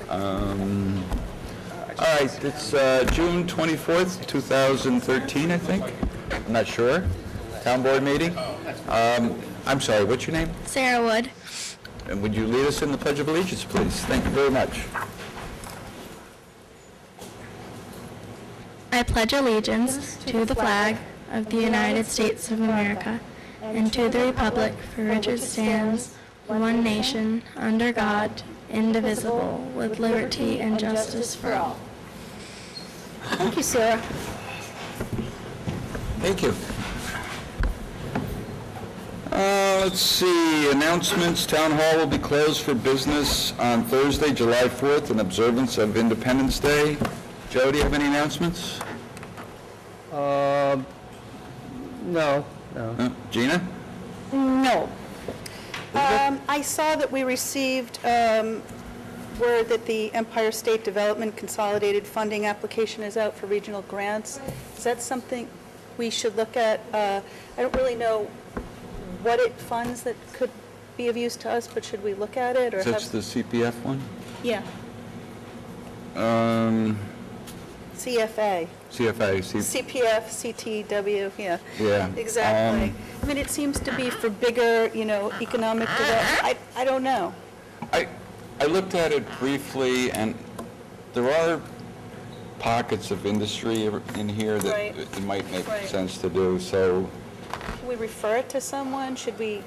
All right, it's June 24th, 2013, I think. I'm not sure. Town board meeting. I'm sorry, what's your name? Sarah Wood. And would you lead us in the Pledge of Allegiance, please? Thank you very much. I pledge allegiance to the flag of the United States of America and to the republic for which it stands, one nation, under God, indivisible, with liberty and justice for all. Thank you, Sarah. Thank you. Let's see, announcements. Town Hall will be closed for business on Thursday, July 4th, in observance of Independence Day. Joe, do you have any announcements? No. Gina? No. I saw that we received word that the Empire State Development Consolidated Funding application is out for regional grants. Is that something we should look at? I don't really know what it funds that could be of use to us, but should we look at it? Or That's the CPF one? Yeah. CFA. CPF, CTW, yeah. Yeah. Exactly. I mean, it seems to be for bigger, economic development. I don't know. I looked at it briefly, and there are pockets of industry in here that Right. it might make Right. sense to do, so Can we refer it to someone? Should we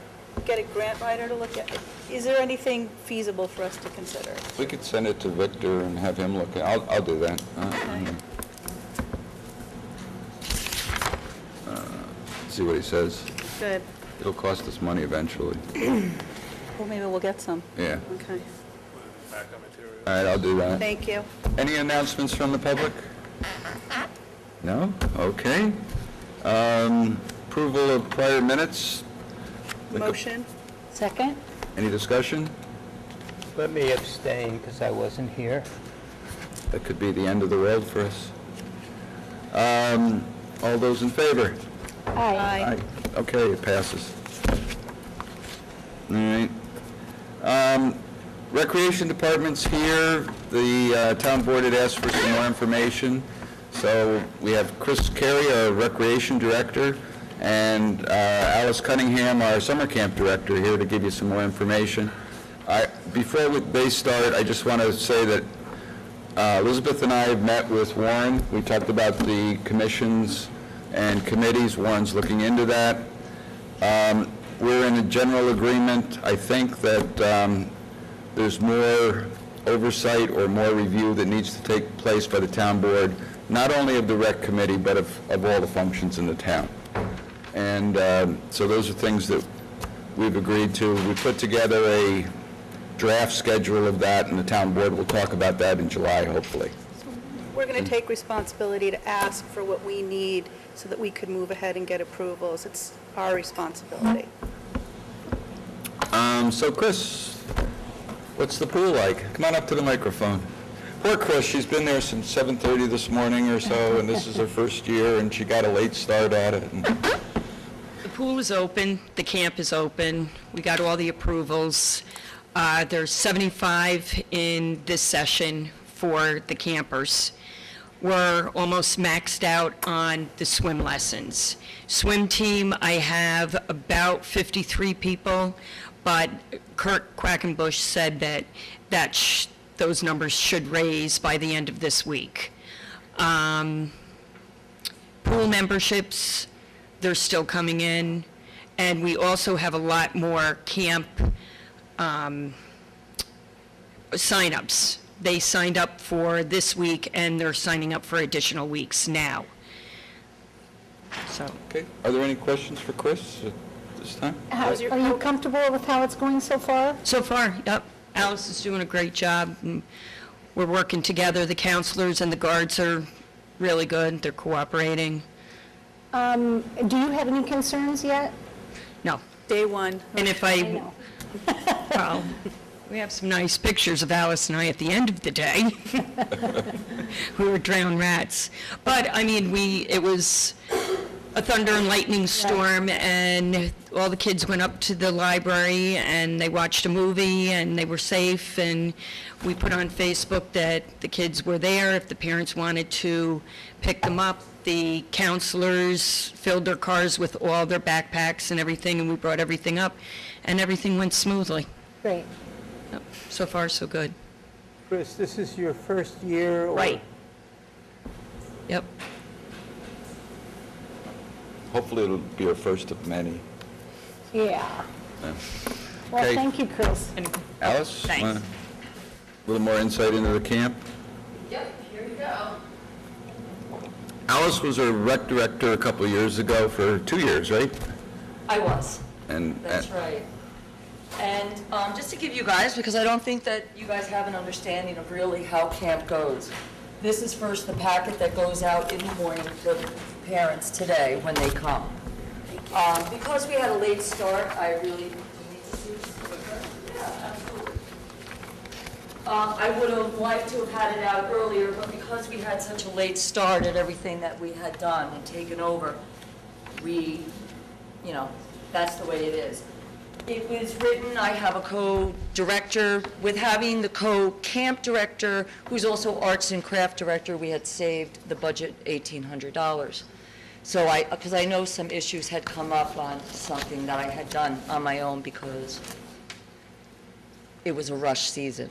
get a grant writer to look at it? Is there anything feasible for us to consider? we could send it to Victor and have him look at it. I'll do that. See what he says. Good. It'll cost us money eventually. Well, maybe we'll get some. Yeah. Okay. All right, I'll do that. Thank you. Any announcements from the public? No? Okay. Approval of prior minutes? Motion? Second? Any discussion? Let me abstain because I wasn't here. That could be the end of the world for us. All those in favor? Aye. Okay, it passes. All right. Recreation Department's here. The town board had asked for some more information. So we have Chris Carey, our Recreation Director, and Alice Cunningham, our Summer Camp Director, here to give you some more information. Before they start, I just want to say that Elizabeth and I have met with Warren. We talked about the commissions and committees. Warren's looking into that. We're in a general agreement, I think, that there's more oversight or more review that needs to take place by the town board, not only of the rec committee, but of all the functions in the town. And so those are things that we've agreed to. We put together a draft schedule of that, and the town board will talk about that in July, hopefully. We're going to take responsibility to ask for what we need so that we could move ahead and get approvals. It's our responsibility. So Chris, what's the pool like? Come on up to the microphone. Poor Chris, she's been there since 7:30 this morning or so, and this is her first year, and she got a late start at it. The pool is open, the camp is open, we got all the approvals. There's 75 in this session for the campers. We're almost maxed out on the swim lessons. Swim team, I have about 53 people, but Kurt Quackenbush said that those numbers should raise by the end of this week. Pool memberships, they're still coming in, and we also have a lot more camp signups. They signed up for this week, and they're signing up for additional weeks now. So, Okay, are there any questions for Chris at this time? Are you comfortable with how it's going so far? so far, yep, Alice is doing a great job. And we're working together. The counselors and the guards are really good. They're cooperating. Do you have any concerns yet? No. Day one. And if I know. well, we have some nice pictures of Alice and I at the end of the day. We were drowned rats. But, I mean, it was a thunder and lightning storm, and all the kids went up to the library, and they watched a movie, and they were safe, and we put on Facebook that the kids were there if the parents wanted to pick them up. The counselors filled their cars with all their backpacks and everything, and we brought everything up, and everything went smoothly. Great. Yep, so far, so good. Chris, this is your first year? Or? Right. Yep. Hopefully it'll be our first of many. Yeah. Yeah. Well, Okay. thank you, Chris. Alice? Thanks. Want a little more insight into the camp? Yep, here we go. Alice was a rec director a couple of years ago for 2 years, right? I was, And that's right. And just to give you guys, because I don't think that you guys have an understanding of really how camp goes. This is first the packet that goes out in the morning for the parents today when they come. Because we had a late start, I really, do you need to see this quicker? Yeah, absolutely. I would have liked to have had it out earlier, but because we had such a late start at everything that we had done and taken over, we, you know, that's the way it is. It was written, I have a co-director. With having the co-camp director, who's also arts and craft director, we had saved the budget $1,800. So because I know some issues had come up on something that I had done on my own because it was a rush season.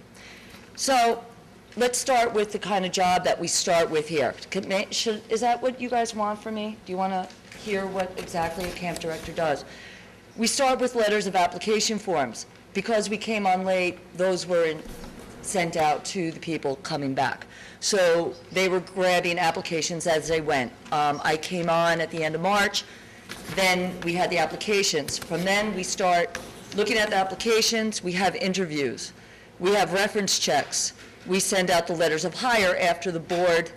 So let's start with the kind of job that we start with here. Is that what you guys want from me? Do you want to hear what exactly a camp director does? We start with letters of application forms. Because we came on late, those were sent out to the people coming back. So they were grabbing applications as they went. I came on at the end of March, then we had the applications. From then, we start looking at the applications, we have interviews, we have reference checks, we send out the letters of hire after the board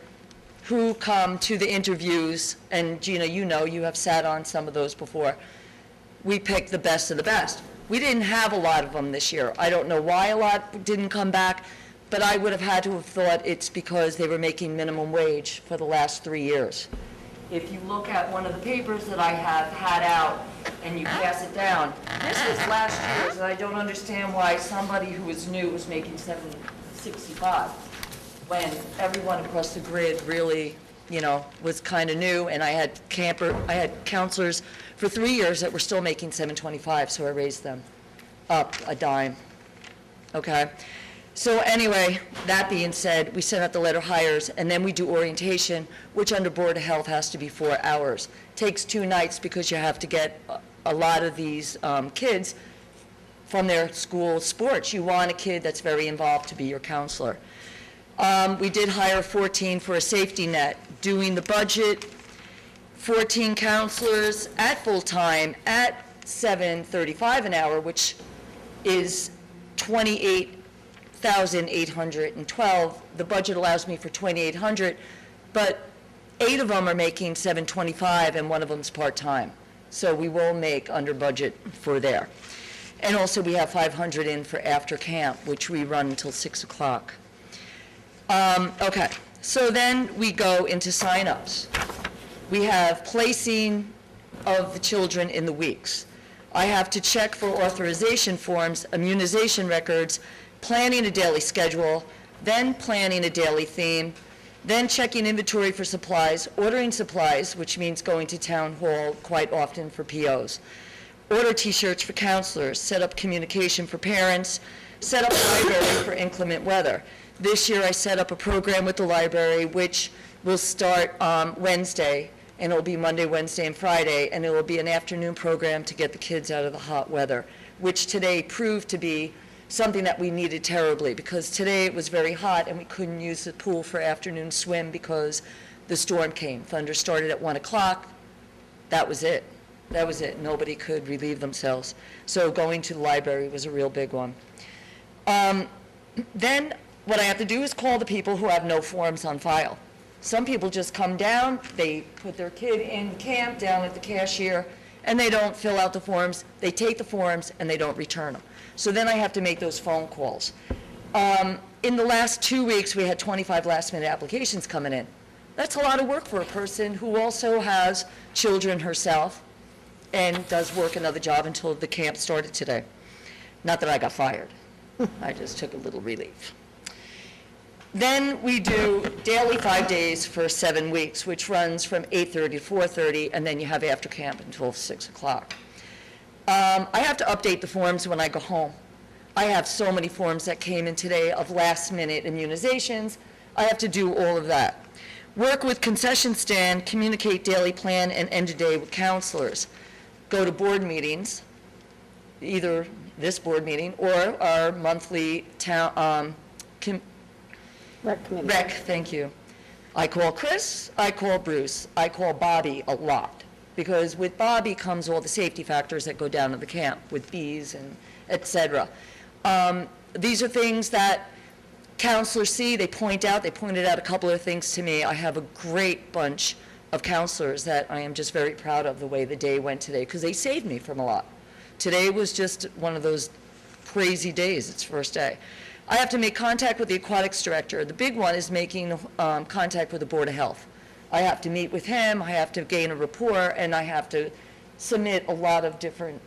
who come to the interviews, and Gina, you have sat on some of those before. We pick the best of the best. We didn't have a lot of them this year. I don't know why a lot didn't come back, but I would have had to have thought it's because they were making minimum wage for the last 3 years. If you look at one of the papers that I have had out and you pass it down, this was last year's, and I don't understand why somebody who was new was making $765 when everyone across the grid really, was kind of new, and I had counselors for 3 years that were still making $725, so I raised them up a dime. Okay? So anyway, that being said, we send out the letter hires, and then we do orientation, which under Board of Health has to be 4 hours. Takes 2 nights because you have to get a lot of these kids from their school sports. You want a kid that's very involved to be your counselor. We did hire 14 for a safety net, doing the budget, 14 counselors at full-time at $735 an hour, which is $28,812. The budget allows me for $2,800, but 8 of them are making $725 and 1 of them's part-time. So we will make under budget for there. And also we have 500 in for after camp, which we run until 6 o'clock. Okay, so then we go into sign-ups. We have placing of the children in the weeks. I have to check for authorization forms, immunization records, planning a daily schedule, then planning a daily theme, then checking inventory for supplies, ordering supplies, which means going to town hall quite often for POs, order T-shirts for counselors, set up communication for parents, set up library for inclement weather. This year I set up a program with the library which will start Wednesday, and it'll be Monday, Wednesday, and Friday, and it will be an afternoon program to get the kids out of the hot weather, which today proved to be something that we needed terribly, because today it was very hot and we couldn't use the pool for afternoon swim because the storm came. Thunder started at 1 o'clock. That was it. That was it. Nobody could relieve themselves. So going to the library was a real big one. Then what I have to do is call the people who have no forms on file. Some people just come down, they put their kid in camp down at the cashier, and they don't fill out the forms. They take the forms and they don't return them. So then I have to make those phone calls. In the last 2 weeks, we had 25 last-minute applications coming in. That's a lot of work for a person who also has children herself and does work another job until the camp started today. Not that I got fired. I just took a little relief. Then we do daily 5 days for 7 weeks, which runs from 8:30 to 4:30, and then you have after camp until 6 o'clock. I have to update the forms when I go home. I have so many forms that came in today of last-minute immunizations. I have to do all of that. Work with concession stand, communicate daily plan, and end of day with counselors. Go to board meetings, either this board meeting or our monthly town, Rec committee. Rec, thank you. I call Chris, I call Bruce, I call Bobby a lot, because with Bobby comes all the safety factors that go down to the camp, with bees and et cetera. These are things that counselors see, they pointed out a couple of things to me. I have a great bunch of counselors that I am just very proud of the way the day went today, because they saved me from a lot. Today was just one of those crazy days, it's first day. I have to make contact with the aquatics director. The big one is making contact with the Board of Health. I have to meet with him, I have to gain a rapport, and I have to submit a lot of different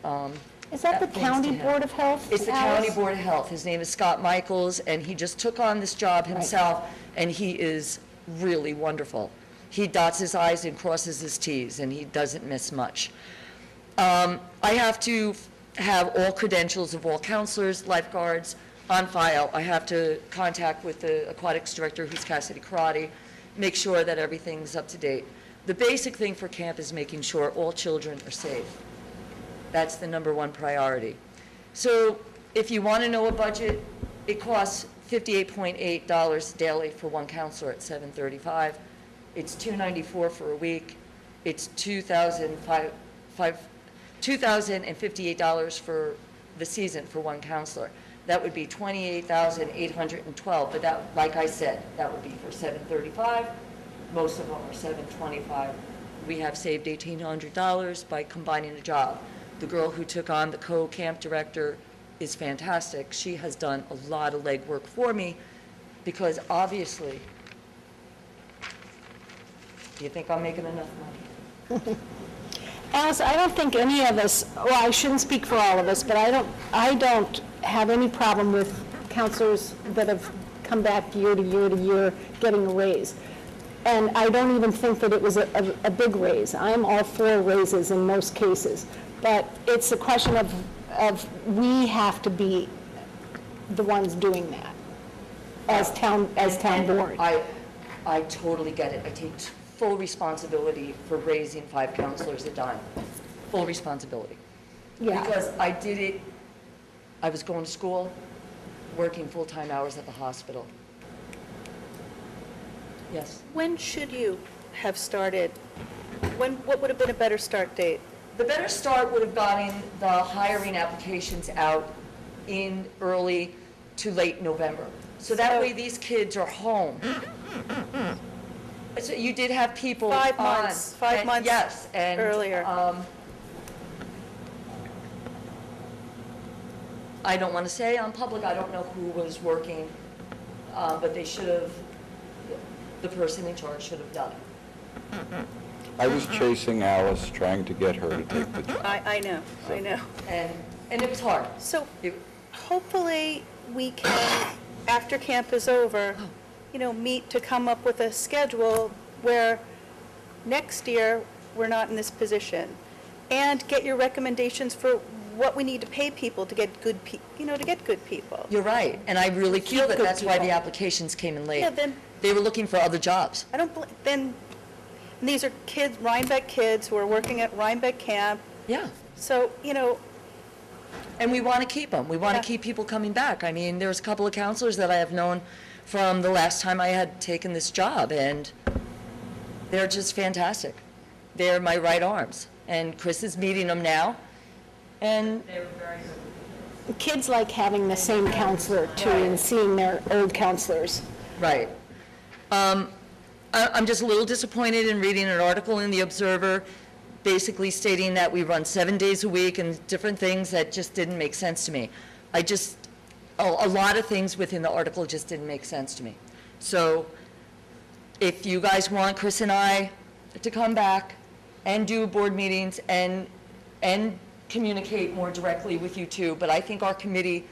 Is that the things County to him. Board of Health? It's the Alice? County Board of Health. His name is Scott Michaels, and he just took on this job himself, and he is really wonderful. He dots his I's and crosses his T's, and he doesn't miss much. I have to have all credentials of all counselors, lifeguards on file. I have to contact with the aquatics director, who's Cassidy Karate, make sure that everything's up to date. The basic thing for camp is making sure all children are safe. That's the #1 priority. So if you want to know a budget, it costs $58.8 daily for one counselor at $735. It's $294 for a week. It's $2,058 for the season for one counselor. That would be $28,812, but that, like I said, that would be for $735. Most of them are $725. We have saved $1,800 by combining the job. The girl who took on the co-camp director is fantastic. She has done a lot of legwork for me, because obviously, do you think I'm making enough money? Alice, I don't think any of us, well, I shouldn't speak for all of us, but I don't have any problem with counselors that have come back year to year to year getting a raise. And I don't even think that it was a big raise. I'm all for raises in most cases. But it's a question of we have to be the ones doing that as town board. I totally get it. I take full responsibility for raising 5 counselors a dime. Full responsibility. Yeah. Because I did it, I was going to school, working full-time hours at the hospital. Yes? When should you have started? What would have been a better start date? The better start would have gotten the hiring applications out in early to late November. So that way these kids are home. So you did have people 5 on. months, 5 months Yes, and earlier. I don't want to say on public, I don't know who was working, but they should have, the person in charge should have done it. I was chasing Alice, trying to get her to take the job. I know. And it was hard. So hopefully we can, after camp is over, meet to come up with a schedule where next year we're not in this position, and get your recommendations for what we need to pay people to get good people. You're right, and I really feel that good that's why the people. applications came in late. Yeah, then They were looking for other jobs. and these are kids, Rhinebeck kids who are working at Rhinebeck camp. Yeah. So, And we want to keep them. We want Yeah. to keep people coming back. I mean, there's a couple of counselors that I have known from the last time I had taken this job, and they're just fantastic. They're my right arms. And Chris is meeting them now, and they're very good. Kids like having the same counselor too, and seeing their old counselors. Right. I'm just a little disappointed in reading an article in the Observer basically stating that we run 7 days a week and different things that just didn't make sense to me. A lot of things within the article just didn't make sense to me. So if you guys want Chris and I to come back and do board meetings and communicate more directly with you too, but I think our committee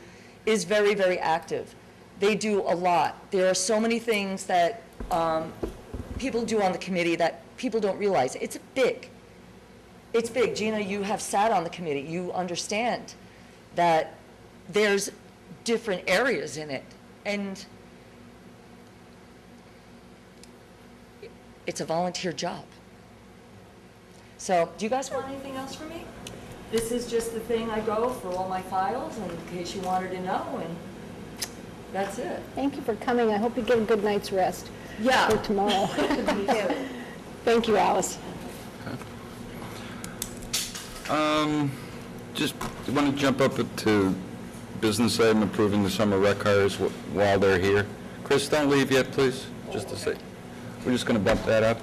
is very, very active. They do a lot. There are so many things that people do on the committee that people don't realize. It's big. It's big. Gina, you have sat on the committee. You understand that there's different areas in it. And it's a volunteer job. So, do you guys want anything else from me? This is just the thing I go for all my files, and in case you wanted to know, and that's it. Thank you for coming. I hope you get a good night's rest Yeah. for tomorrow. Thank you, Alice. Just want to jump up to business item approving the summer rec hires while they're here. Chris, don't leave yet, please, just to say. We're just going to bump that up.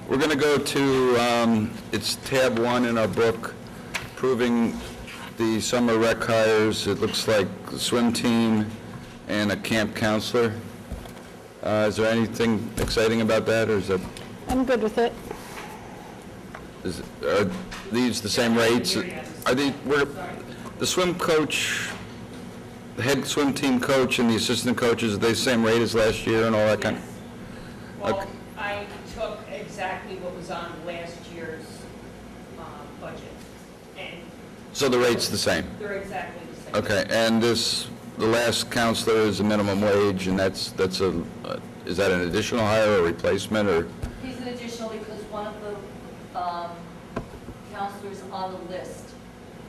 We're going to go to, it's tab 1 in our book, approving the summer rec hires. It looks like the swim team and a camp counselor. Is there anything exciting about that, or is that? I'm good with it. Are these the same rates? Are they, the swim coach, the head swim team coach and the assistant coaches, are they the same rate as last year and all that kind? Well, Okay. I took exactly what was on last year's budget, and So the rate's the same? they're exactly the same. Okay, and the last counselor is a minimum wage, and is that an additional hire or replacement, or? He's an additional because one of the counselors on the list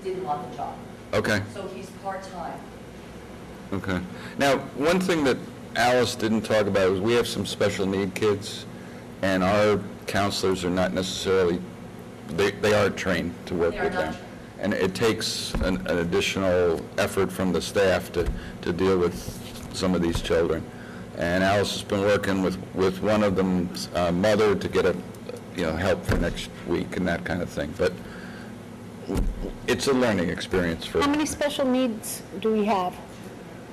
didn't want the job. Okay, So he's part-time. okay. Now, one thing that Alice didn't talk about is we have some special need kids, and our counselors are not necessarily, they are trained to work They are with not them. trained. And it takes an additional effort from the staff to deal with some of these children. And Alice has been working with one of them's mother to get help for next week and that kind of thing. But it's a learning experience for. How many special needs do we have?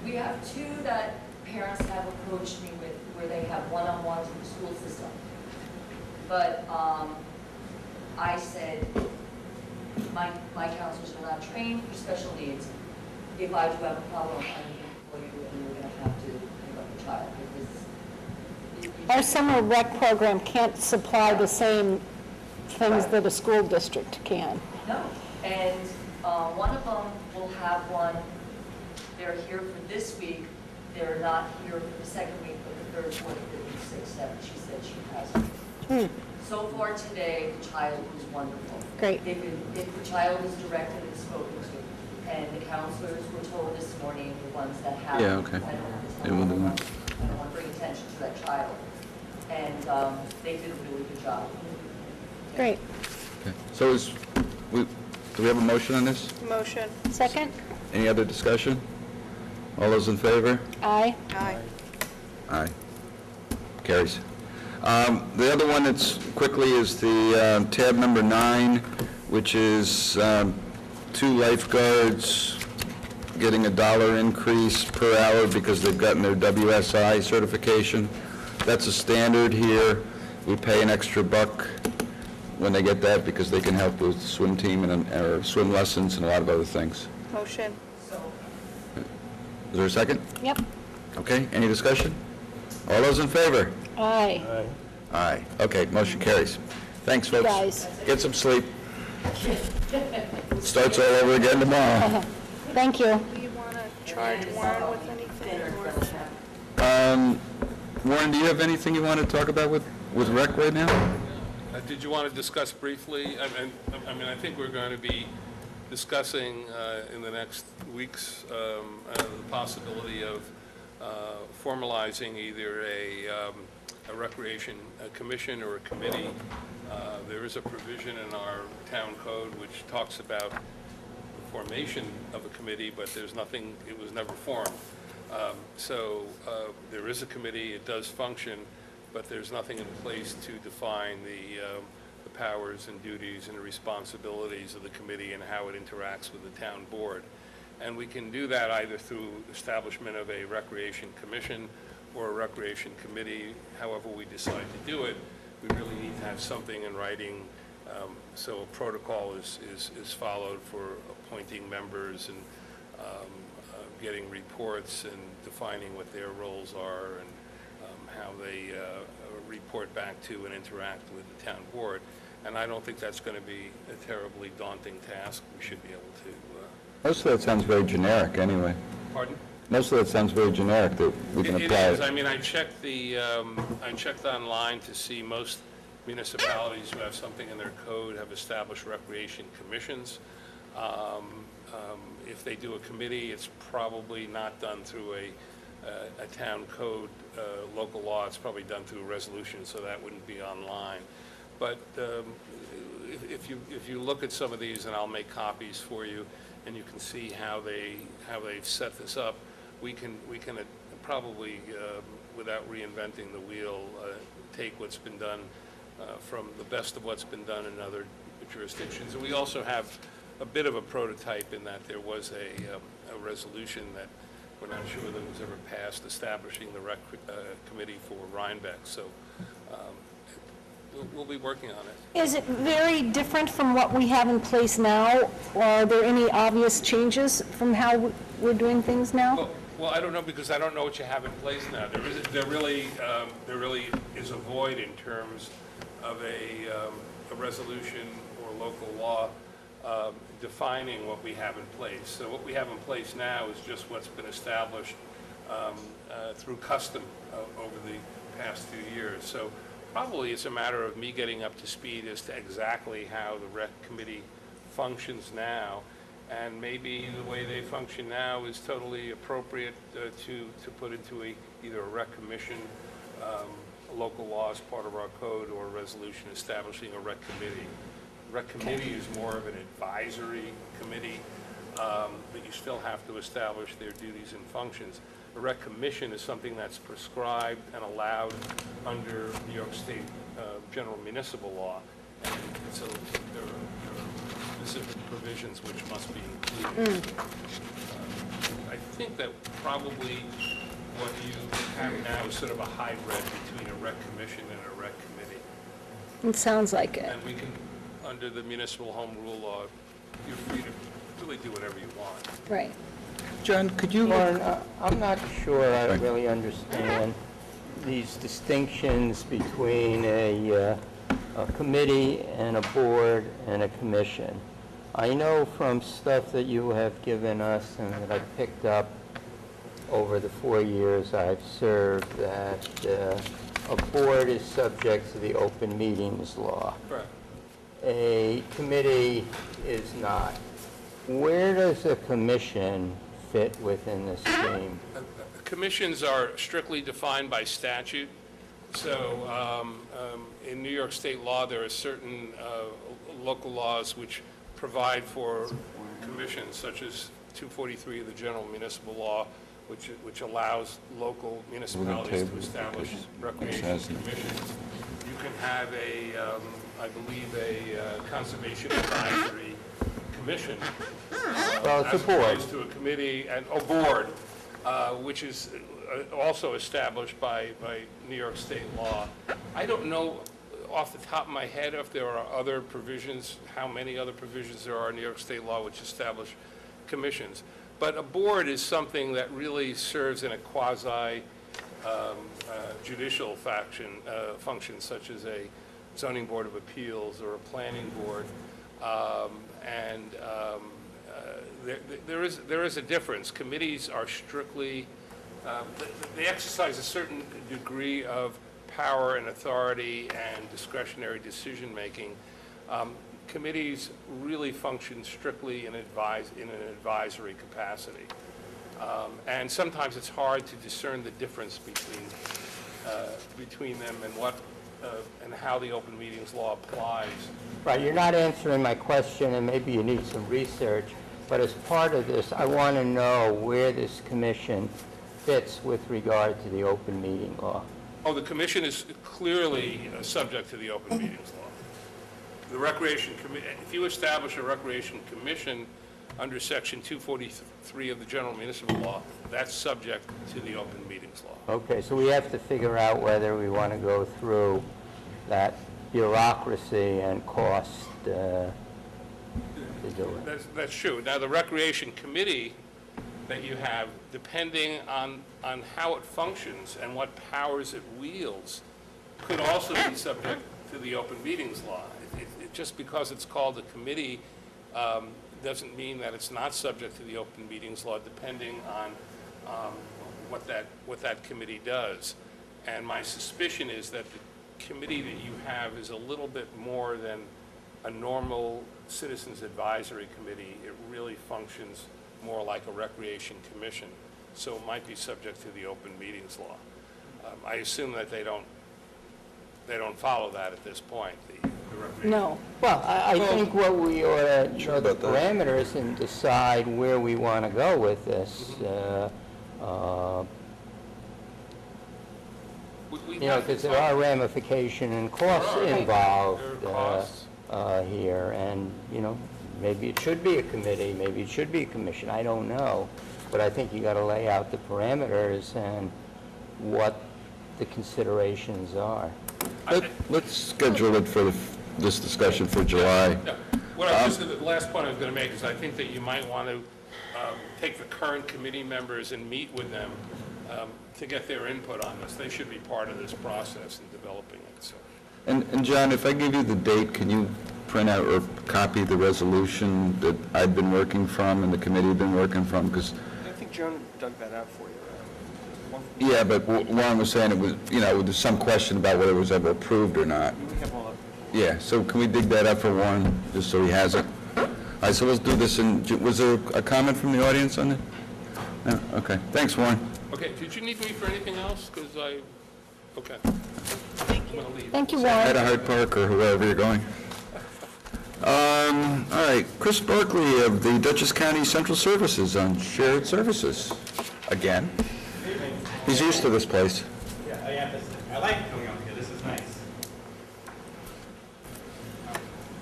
We have 2 that parents have approached me with, where they have one-on-ones with the school system. But I said, my counselors are not trained for special needs. If I do have a problem, I'm going to call you, and you're going to have to pick up the child. Our summer rec program can't supply the same things that a school district can. No, and one of them will have one, they're here for this week, they're not here for the second week, but the third, fourth, fifth, and sixth, seventh, she said she has. So far today, the child was wonderful. Great. If the child is directed and spoken to, and the counselors were told this morning, the ones that have. Yeah, okay. I don't want to Yeah, tell we'll do them, that. I don't want to bring attention to that child. And they did a really good job. Great. Okay. So do we have a motion on this? Motion. Second? Any other discussion? All those in favor? Aye. Aye. Aye. Carries. The other one that's quickly is the tab number 9, which is 2 lifeguards getting $1 increase per hour because they've gotten their WSI certification. That's a standard here. We pay an extra $1 when they get that because they can help with swim team or swim lessons and a lot of other things. Motion. Is there a second? Yep. Okay, any discussion? All those in favor? Aye. Aye. Okay, motion carries. Thanks, folks. Guys. Get some sleep. Starts all over again tomorrow. Thank you. Do you want to charge Warren with anything? Warren, do you have anything you want to talk about with rec right now? Did you want to discuss briefly, I think we're going to be discussing in the next weeks the possibility of formalizing either a recreation commission or a committee. There is a provision in our town code which talks about the formation of a committee, but there's nothing, it was never formed. So there is a committee, it does function, but there's nothing in place to define the powers and duties and the responsibilities of the committee and how it interacts with the town board. And we can do that either through establishment of a recreation commission or a recreation committee, however we decide to do it, we really need to have something in writing, so a protocol is followed for appointing members and getting reports and defining what their roles are and how they report back to and interact with the town board. And I don't think that's going to be a terribly daunting task. We should be able to... Most of that sounds very generic anyway. Pardon? Most of that sounds very generic that we can apply. It is. I mean, I checked online to see most municipalities who have something in their code have established recreation commissions. If they do a committee, it's probably not done through a town code, local law. It's probably done through a resolution, so that wouldn't be online. But if you look at some of these, and I'll make copies for you, and you can see how they've set this up, we can probably, without reinventing the wheel, take what's been done from the best of what's been done in other jurisdictions. And we also have a bit of a prototype in that there was a resolution that we're not sure that was ever passed establishing the rec committee for Rhinebeck. So we'll be working on it. Is it very different from what we have in place now, or are there any obvious changes from how we're doing things now? Well, I don't know, because I don't know what you have in place now. There really is a void in terms of a resolution or local law defining what we have in place. So what we have in place now is just what's been established through custom over the past few years. So probably it's a matter of me getting up to speed as to exactly how the rec committee functions now, and maybe the way they function now is totally appropriate to put into either a rec commission, a local law as part of our code, or a resolution establishing a rec committee. Rec committee is more of an advisory committee, but you still have to establish their duties and functions. A rec commission is something that's prescribed and allowed under New York State general municipal law, and so there are specific provisions which must be included. I think that probably what you have now is sort of a hybrid between a rec commission and a rec committee. It sounds like it. And we can, under the municipal home rule law, you're free to really do whatever you want. Right. John, could you... Lauren, I'm not sure I really understand these distinctions between a committee and a board and a commission. I know from stuff that you have given us and that I've picked up over the 4 years I've served that a board is subject to the open meetings law. Correct. A committee is not. Where does a commission fit within this scheme? Commissions are strictly defined by statute. So in New York State law, there are certain local laws which provide for commissions, such as 243 of the General Municipal Law, which allows local municipalities to establish recreation commissions. You can have I believe, a conservation advisory commission. Well, it's a board. As opposed to a committee and a board, which is also established by New York State law. I don't know off the top of my head if there are other provisions, how many other provisions there are in New York State law which establish commissions. But a board is something that really serves in a quasi judicial function, such as a zoning board of appeals or a planning board. There is a difference. Committees are strictly, they exercise a certain degree of power and authority and discretionary decision-making. Committees really function strictly in an advisory capacity. And sometimes it's hard to discern the difference between them and how the open meetings law applies. Right, you're not answering my question, and maybe you need some research, but as part of this, I want to know where this commission fits with regard to the open meeting law. Oh, the commission is clearly subject to the open meetings law. The recreation committee, if you establish a recreation commission, under Section 243 of the General Municipal Law, that's subject to the open meetings law. Okay, so we have to figure out whether we want to go through that bureaucracy and cost to do it. That's true. Now, the Recreation Committee that you have, depending on how it functions and what powers it wields, could also be subject to the open meetings law. Just because it's called a committee doesn't mean that it's not subject to the open meetings law, depending on what that committee does. And my suspicion is that the committee that you have is a little bit more than a normal citizens advisory committee. It really functions more like a recreation commission, so it might be subject to the open meetings law. I assume that they don't follow that at this point, the recreation. No. Well, I think what we ought to know the parameters and decide where we want to go with this. You know, because there are ramification and costs involved here, and, you know, maybe it should be a committee, maybe it should be a commission, I don't know. But I think you got to lay out the parameters and what the considerations are. Let's schedule it for this discussion for July. Yeah. The last point I was going to make is I think that you might want to take the current committee members and meet with them to get their input on this. They should be part of this process in developing it. So. And John, if I give you the date, can you print out or copy the resolution that I've been working from and the committee have been working from? Because I think Joan dug that out for you. yeah, but Warren was saying it was, you know, there's some question about whether it was ever approved or not. We have all that. Yeah, so can we dig that up for Warren, just so he has it? All right, so let's do this. Was there a comment from the audience on it? No? Okay, thanks, Warren. Okay, did you need me for anything else? Because okay. Thank you. Thank you, At Warren. a Hyde Park or wherever you're going. All right, Chris Barkley of the Dutchess County Central Services on shared services. Again. He's used to this place. Yeah, I like coming up here. This is nice.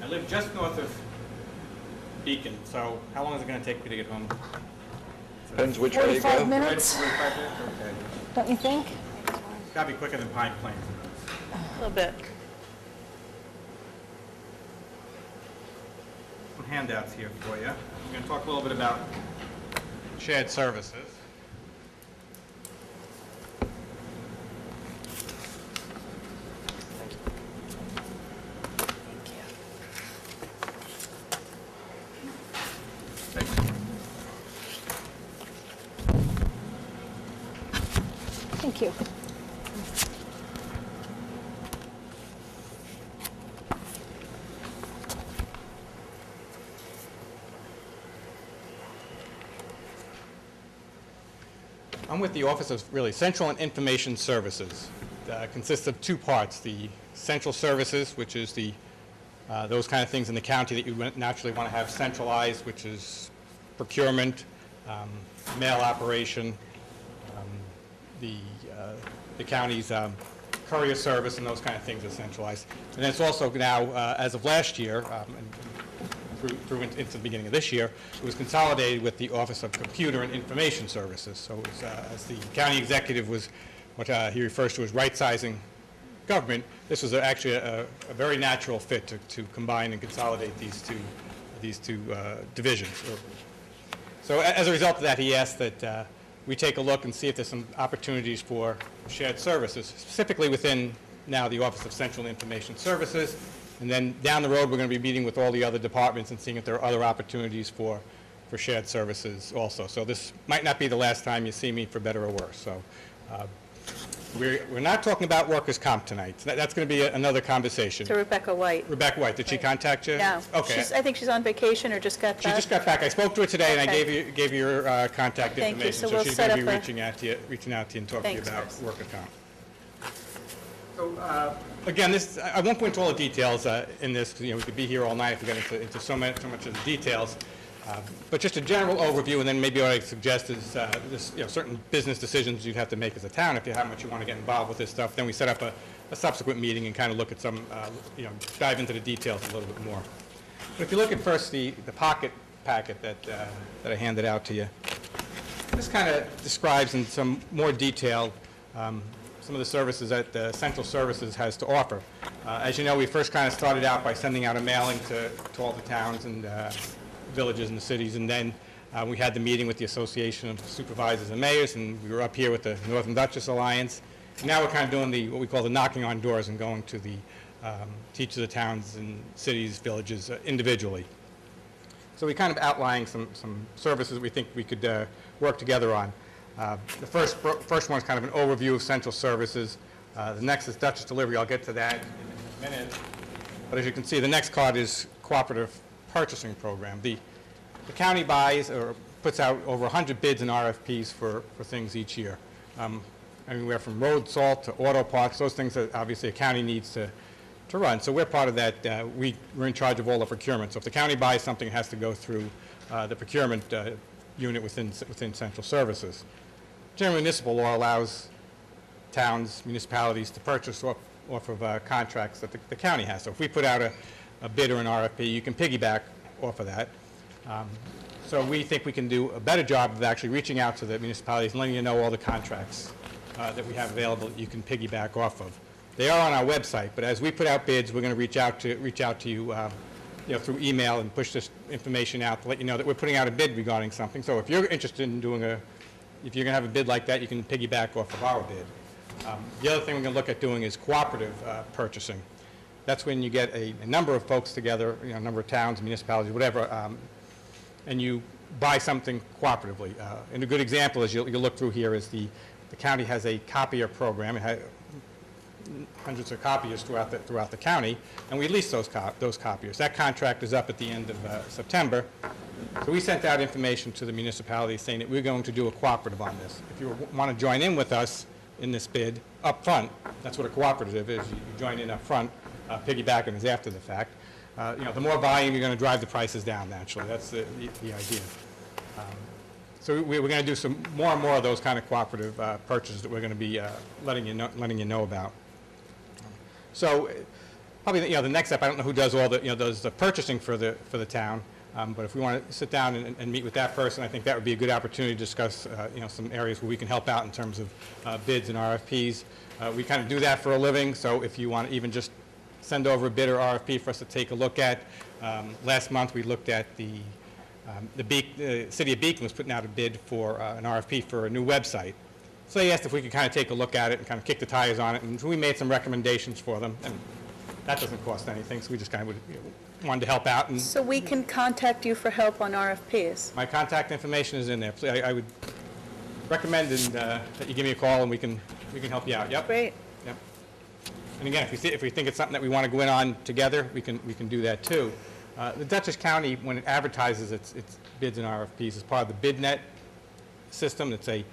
I live just north of Beacon, so how long is it going to take me to get home? Depends which way you 45 go. minutes, 45 minutes? Okay. don't you think? It's got to be quicker than Pine Plains. A little bit. Some handouts here for you. I'm going to talk a little bit about shared services. Thank you. I'm with the Office of Central and Information Services. Consists of two parts: the central services, which is those kind of things in the county that you naturally want to have centralized, which is procurement, mail operation, the county's courier service, and those kind of things are centralized. And it's also now, as of last year, and through into the beginning of this year, it was consolidated with the Office of Computer and Information Services. So it was, as the county executive was, what he refers to as right-sizing government, this was actually a very natural fit to combine and consolidate these two divisions. So as a result of that, he asked that we take a look and see if there's some opportunities for shared services, specifically within now the Office of Central Information Services. And then down the road, we're going to be meeting with all the other departments and seeing if there are other opportunities for shared services also. So this might not be the last time you see me, for better or worse. So we're not talking about workers' comp tonight. That's going to be another conversation. To Rebecca White. Rebecca White, did she contact you? No. Okay. I think she's on vacation or just got back. She just got back. I spoke to her today, and I Okay. gave you her contact Thank you. information. So we'll she's set going to be up a- reaching out to you and talking to you Thanks, about Chris. workers' comp. So again, I won't go into all the details in this, because we could be here all night if we get into so much of the details. But just a general overview, and then maybe what I suggest is certain business decisions you'd have to make as a town if you how much you want to get involved with this stuff. Then we set up a subsequent meeting and kind of look at some, dive into the details a little bit more. But if you look at first the packet that I handed out to you. This kind of describes in some more detail some of the services that Central Services has to offer. As you know, we first kind of started out by sending out a mailing to all the towns and villages and the cities, and then we had the meeting with the Association of Supervisors and Mayors, and we were up here with the Northern Dutchess Alliance. And now we're kind of doing what we call the knocking on doors and going to each of the towns and cities, villages individually. So we kind of outlining some services we think we could work together on. The first one is kind of an overview of Central Services. The next is Dutchess Delivery. I'll get to that in a minute. But as you can see, the next card is Cooperative Purchasing Program. The county buys or puts out over 100 bids and RFPs for things each year. Anywhere from road salt to auto parts, those things that obviously a county needs to run. So we're part of that. We're in charge of all the procurement. So if the county buys something, it has to go through the procurement unit within Central Services. General municipal law allows towns, municipalities to purchase off of contracts that the county has. So if we put out a bid or an RFP, you can piggyback off of that. So we think we can do a better job of actually reaching out to the municipalities and letting you know all the contracts that we have available that you can piggyback off of. They are on our website, but as we put out bids, we're going to reach out to you, through email and push this information out to let you know that we're putting out a bid regarding something. So if you're interested in doing if you're going to have a bid like that, you can piggyback off of our bid. The other thing we're going to look at doing is cooperative purchasing. That's when you get a number of folks together, a number of towns, municipalities, whatever, and you buy something cooperatively. And a good example, as you'll look through here, is the county has a copier program. It has hundreds of copiers throughout the county, and we lease those copiers. That contract is up at the end of September. So we sent out information to the municipalities saying that we're going to do a cooperative on this. If you want to join in with us in this bid up front, that's what a cooperative is. You join in up front, piggybacking is after the fact. The more volume, you're going to drive the prices down naturally. That's the idea. So we're going to do some more and more of those kind of cooperative purchases that we're going to be letting you know about. So probably the next step, I don't know who does all does the purchasing for the town, but if we want to sit down and meet with that person, I think that would be a good opportunity to discuss some areas where we can help out in terms of bids and RFPs. We kind of do that for a living, so if you want to even just send over a bid or RFP for us to take a look at. Last month we looked at the city of Beacon was putting out a bid for an RFP for a new website. So they asked if we could kind of take a look at it and kind of kick the tires on it, and so we made some recommendations for them, and that doesn't cost anything, so we just kind of wanted to help out. And So we can contact you for help on RFPs? my contact information is in there. I would recommend that you give me a call and we can help you out. Yep. Great. Yep. And again, if we think it's something that we want to go in on together, we can do that too. The Dutchess County, when it advertises its bids and RFPs, is part of the BidNet system. It's a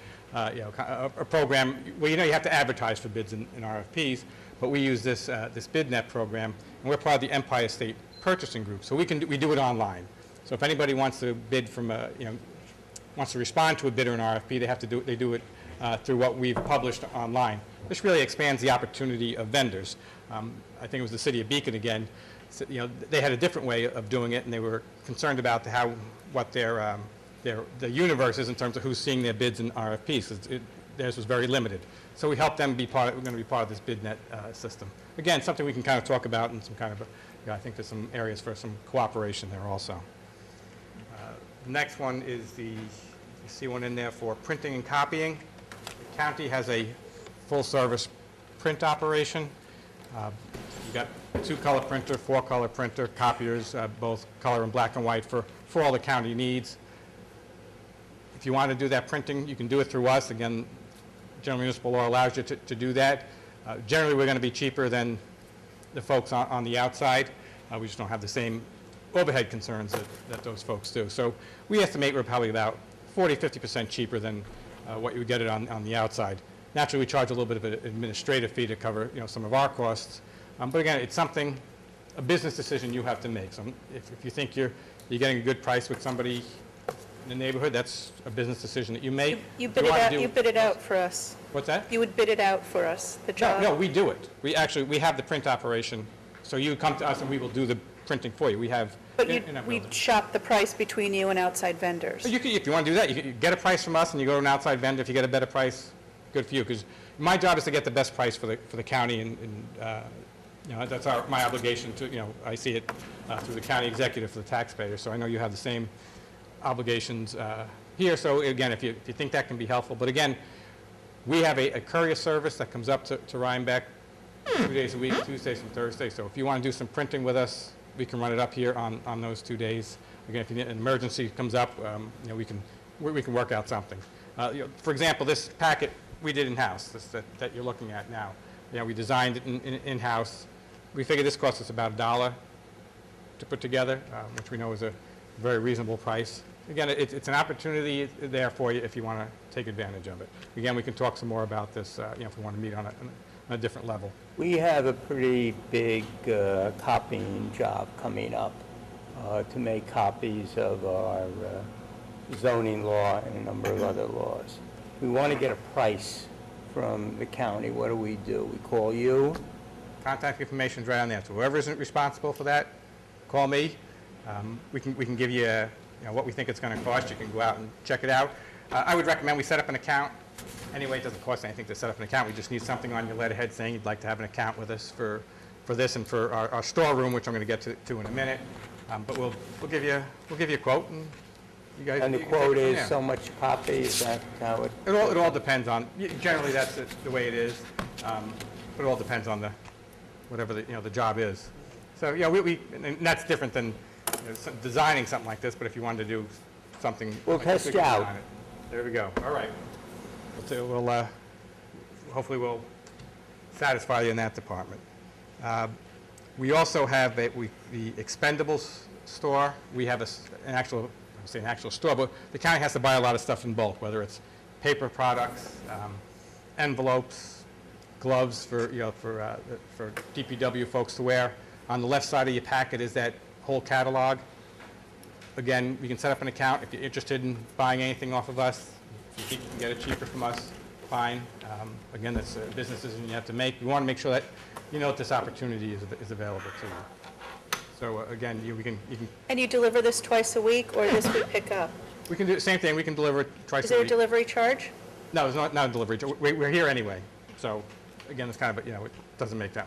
program where you have to advertise for bids and RFPs, but we use this BidNet program, and we're part of the Empire State Purchasing Group. So we do it online. So if anybody wants to bid from wants to respond to a bid or an RFP, they do it through what we've published online. This really expands the opportunity of vendors. I think it was the city of Beacon again. So, they had a different way of doing it, and they were concerned about what their universe is in terms of who's seeing their bids and RFPs. Theirs was very limited. So we helped them we're going to be part of this BidNet system. Again, something we can kind of talk about and some kind of, I think there's some areas for some cooperation there also. The next one is you see one in there for printing and copying. The county has a full-service print operation. You've got 2-color printer, 4-color printer, copiers, both color and black and white for all the county needs. If you want to do that printing, you can do it through us. Again, general municipal law allows you to do that. Generally, we're going to be cheaper than the folks on the outside. We just don't have the same overhead concerns that those folks do. So we estimate we're probably about 40–50% cheaper than what you would get it on the outside. Naturally, we charge a little bit of an administrative fee to cover some of our costs. But again, it's a business decision you have to make. So if you think you're getting a good price with somebody in the neighborhood, that's a business decision that you make. You bid it out for us. What's that? You would bid it out for us, the job? No, we do it. We have the print operation. So you come to us and we will do the printing for you. We have But in that we'd building. shop the price between you and outside vendors. So if you want to do that, you get a price from us and you go to an outside vendor. If you get a better price, good for you. Because my job is to get the best price for the county, and that's my obligation to, I see it through the county executive for the taxpayer. So I know you have the same obligations here. So again, if you think that can be helpful. But again, we have a courier service that comes up to Rhinebeck 2 days a week, Tuesdays and Thursdays. So if you want to do some printing with us, we can run it up here on those 2 days. Again, if an emergency comes up, we can work out something. For example, this packet we did in-house, that you're looking at now. We designed it in-house. We figured this cost us about $1 to put together, which we know is a very reasonable price. Again, it's an opportunity there for you if you want to take advantage of it. Again, we can talk some more about this, if we want to meet on a different level. We have a pretty big copying job coming up to make copies of our zoning law and a number of other laws. We want to get a price from the county. What do? We call you? Contact information's right on there. So whoever isn't responsible for that, call me. We can give you, what we think it's going to cost. You can go out and check it out. I would recommend we set up an account. Anyway, it doesn't cost anything to set up an account. We just need something on your letterhead saying you'd like to have an account with us for this and for our storeroom, which I'm going to get to in a minute. But we'll give you a quote, and you guys. And the quote is so much copy. Is that how it? It all depends on. Generally, that's the way it is. But it all depends on whatever the job is. So and that's different than designing something like this. But if you wanted to do something, We'll test you out. There we go. All right. We'll hopefully we'll satisfy you in that department. We also have the expendables store. We have an actual store, but the county has to buy a lot of stuff in bulk, whether it's paper products, envelopes, gloves for DPW folks to wear. On the left side of your packet is that whole catalog. Again, you can set up an account if you're interested in buying anything off of us. If you think you can get it cheaper from us, fine. Again, that's a business decision you have to make. We want to make sure that that this opportunity is available to you. So again, you can. And you deliver this twice a week, or this we pick up? We can do the same thing. We can deliver it twice a week. Is there a delivery charge? No, it's not a delivery charge. We're here anyway. So again, it's kind of it doesn't make that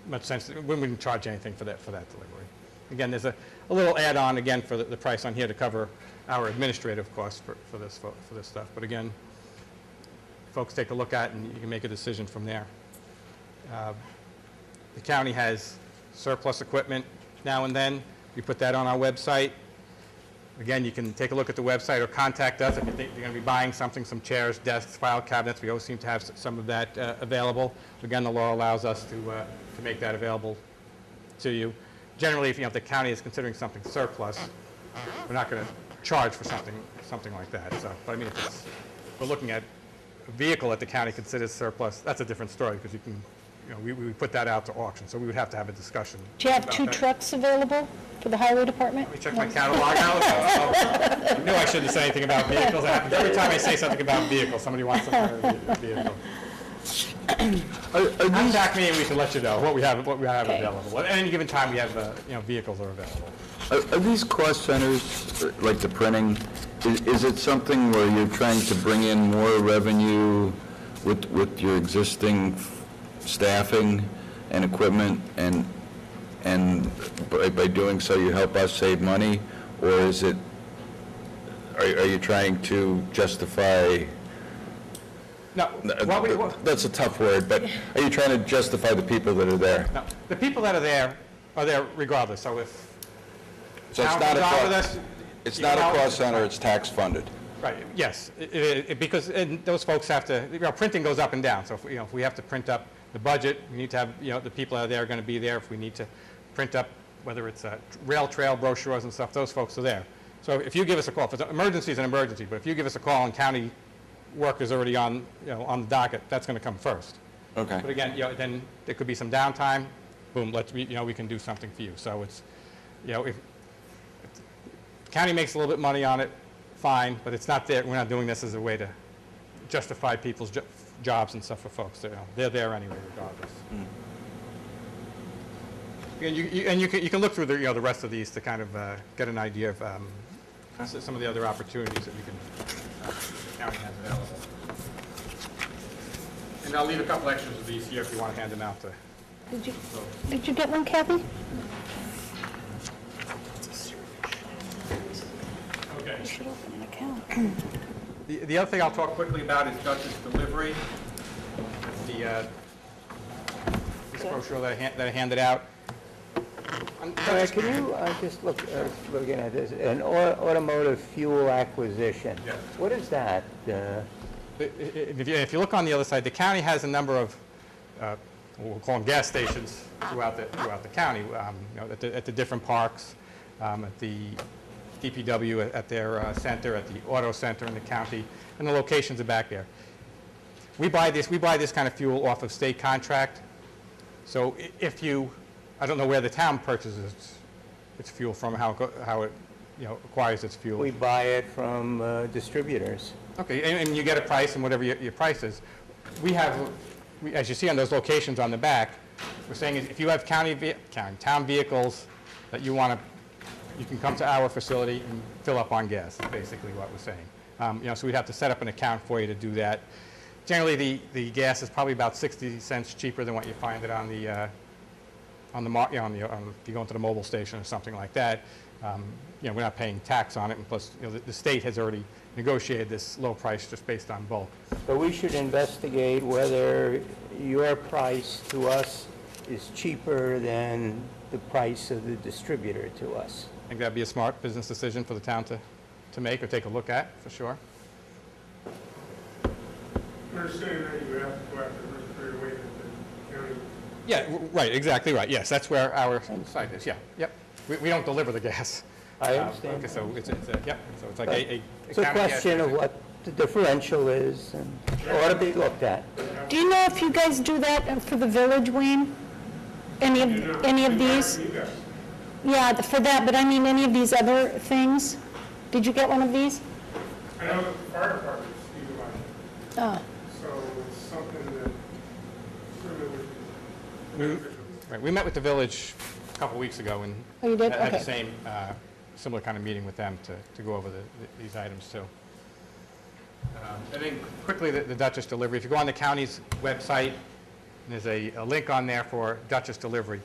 much sense. We wouldn't charge anything for that delivery. Again, there's a little add-on again for the price on here to cover our administrative costs for this stuff. But again, folks take a look at it and you can make a decision from there. The county has surplus equipment now and then. We put that on our website. Again, you can take a look at the website or contact us if you think you're going to be buying something, some chairs, desks, file cabinets. We always seem to have some of that available. Again, the law allows us to make that available to you. Generally, if the county is considering something surplus, we're not going to charge for something like that. So, but I mean, if we're looking at a vehicle that the county considers surplus, that's a different story because you can, we put that out to auction. So we would have to have a discussion. Do you have about 2 that. trucks available for the highway department? Let me check my catalog out. I knew I shouldn't say anything about vehicles. Every time I say something about vehicles, somebody wants some kind of vehicle. Contact me and we can let you know what we have available. At any given time, we have vehicles are available. Are these cost centers, like the printing, is it something where you're trying to bring in more revenue with your existing staffing and equipment, and by doing so you help us save money, or is it, are you trying to justify? No, That's a tough word, but are you trying to justify the people that are there? no, the people that are there regardless. So if So it's town not comes out with us, it's you not a know- cost center, it's tax funded. Right, yes, because those folks have to, printing goes up and down. So if we have to print up the budget, we need to have, the people that are there are going to be there. If we need to print up, whether it's rail trail brochures and stuff, those folks are there. So if you give us a call, if it's an emergency, it's an emergency, but if you give us a call and county work is already on the docket, that's going to come first. Okay. But again, then there could be some downtime, boom, we can do something for you. So it's, if the county makes a little bit money on it, fine, but it's not there, we're not doing this as a way to justify people's jobs. jobs and stuff for folks. They're there anyway regardless. And you can look through the, the rest of these to kind of get an idea of some of the other opportunities that we can, the county has available. And I'll leave a couple extras of these here if you want to hand them out to. Did you get one, Kathy? Okay. Should open an account. The other thing I'll talk quickly about is Dutchess Delivery. This brochure that I handed out. Can you just looking at this, an automotive fuel acquisition? Yeah. What is that? If you look on the other side, the county has a number of, we'll call them gas stations throughout the county, at the different parks, at the DPW at their center, at the auto center in the county, and the locations are back there. We buy this kind of fuel off of state contract. So if you, I don't know where the town purchases its fuel from, how it acquires its fuel. We buy it from distributors. Okay, and you get a price and whatever your price is. As you see on those locations on the back, we're saying is if you have town vehicles that you want to, you can come to our facility and fill up on gas, is basically what we're saying. So we'd have to set up an account for you to do that. Generally, the gas is probably about 60 cents cheaper than what you find it on the if you go into the mobile station or something like that. We're not paying tax on it, and plus, the state has already negotiated this low price just based on bulk. So we should investigate whether your price to us is cheaper than the price of the distributor to us. I think that'd be a smart business decision for the town to make or take a look at, for sure. Understanding that you have to go after the risk-free rate of the county. Yeah, right, exactly right. Yes, that's where our site is. Yeah, yep. We don't deliver the gas. I understand. Okay, so it's like It's a question of what the differential is and ought to be looked at. Do you know if you guys do that for the village, Wayne? Any of these? Yeah, for that, but I mean any of these other things? Did you get one of these? I know that the fire departments utilize it, Oh, so it's something that certainly would be beneficial. Right, we met with the village a couple weeks ago and Oh, you did? had the Okay. same, similar kind of meeting with them to go over these items too. And then quickly, the Dutchess Delivery. If you go on the county's website, there's a link on there for Dutchess Delivery.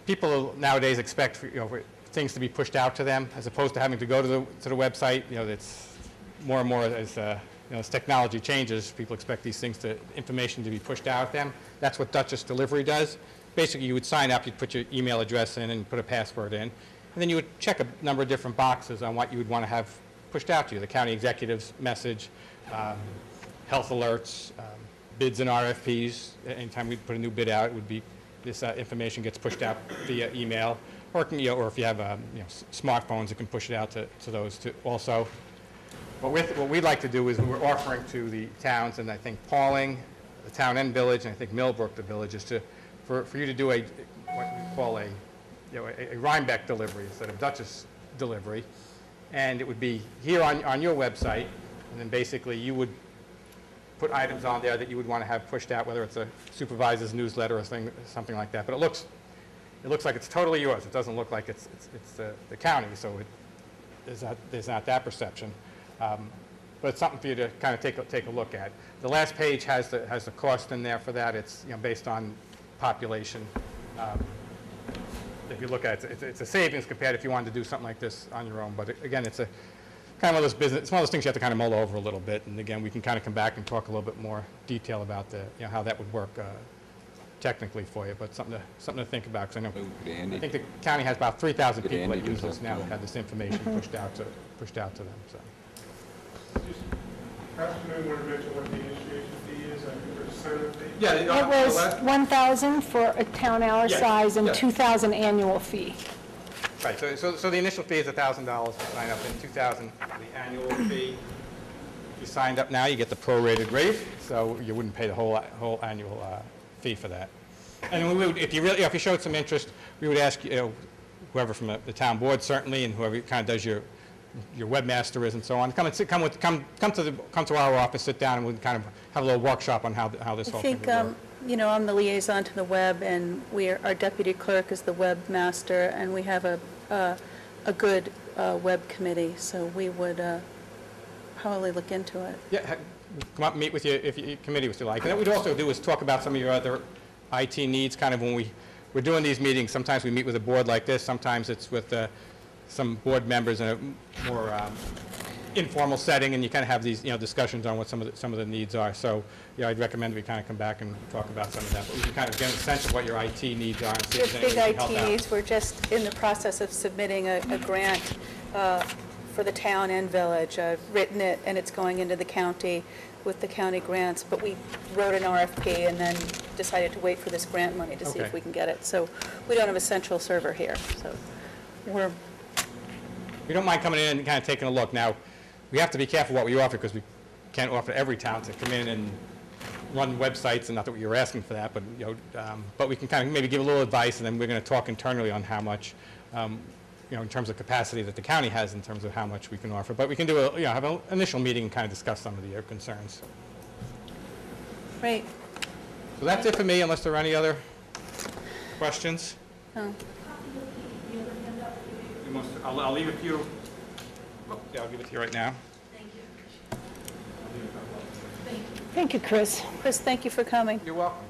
People nowadays expect for things to be pushed out to them as opposed to having to go to the website. It's more and more as technology changes, people expect these information to be pushed out at them. That's what Dutchess Delivery does. Basically, you would sign up, you'd put your email address in and put a password in, and then you would check a number of different boxes on what you would want to have pushed out to you. The county executive's message, health alerts, bids and RFPs. Anytime we put a new bid out, it would be this information gets pushed out via email, or if you have smartphones, it can push it out to those too also. What we'd like to do is we're offering to the towns, and I think Pauling, the town and village, and I think Millbrook, the village, is for you to do what we call a Rhinebeck delivery instead of Dutchess delivery, and it would be here on your website, and then basically you would put items on there that you would want to have pushed out, whether it's a supervisor's newsletter or something like that. But it looks like it's totally yours. It doesn't look like it's the county, so there's not that perception. But it's something for you to kind of take a look at. The last page has the cost in there for that. It's based on population. If you look at it, it's a savings compared if you wanted to do something like this on your own. But again, it's a kind of one of those business. It's one of those things you have to kind of mull over a little bit. And again, we can kind of come back and talk a little bit more detail about how that would work technically for you. But something to think about, because I think the county has about 3,000 people that use this now that have this information pushed out to them. So. Perhaps you may want to mention what the initiation fee is, I think there's a sign-up fee. Yeah, It was $1,000 for a town our Yes, size and yes. $2,000 annual fee. Right, so the initial fee is $1,000 to sign up, and $2,000 the annual fee. If you signed up now, you get the prorated rate, so you wouldn't pay the whole annual fee for that. And we would, if you showed some interest, we would ask whoever from the town board certainly, and whoever kind of does your webmaster is and so on, come to our office, sit down, and we'll kind of have a little workshop on how this I whole thing think would work. you know, I'm the liaison to the web, and our deputy clerk is the webmaster, and we have a good web committee, so we would probably look into it. Yeah, come up and meet with you if you committee if you like. And what we'd also do is talk about some of your other IT needs, kind of when we're doing these meetings. Sometimes we meet with a board like this, sometimes it's with some board members in a more informal setting, and you kind of have these, discussions on what some of the needs are. So, I'd recommend we kind of come back and talk about some of that. But we can kind of get a sense of what your IT needs are and see Your if there's big anything we can help IT out. needs, we're just in the process of submitting a grant for the town and village. I've written it, and it's going into the county with the county grants, but we wrote an RFP and then decided to wait for this grant money to see if Okay. we can get it. So we don't have a central server here, so we're, We don't mind coming in and kind of taking a look. Now, we have to be careful what we offer because we can't offer every town to come in and run websites, and not that you're asking for that, but but we can kind of maybe give a little advice, and then we're going to talk internally on how much, in terms of capacity that the county has in terms of how much we can offer. But we can do have an initial meeting and kind of discuss some of your concerns. great. So that's it for me, unless there are any other questions. Oh. I'll leave it to you. Oh, yeah, I'll give it to you right now. Thank you, Chris. Chris, thank you for coming. You're welcome.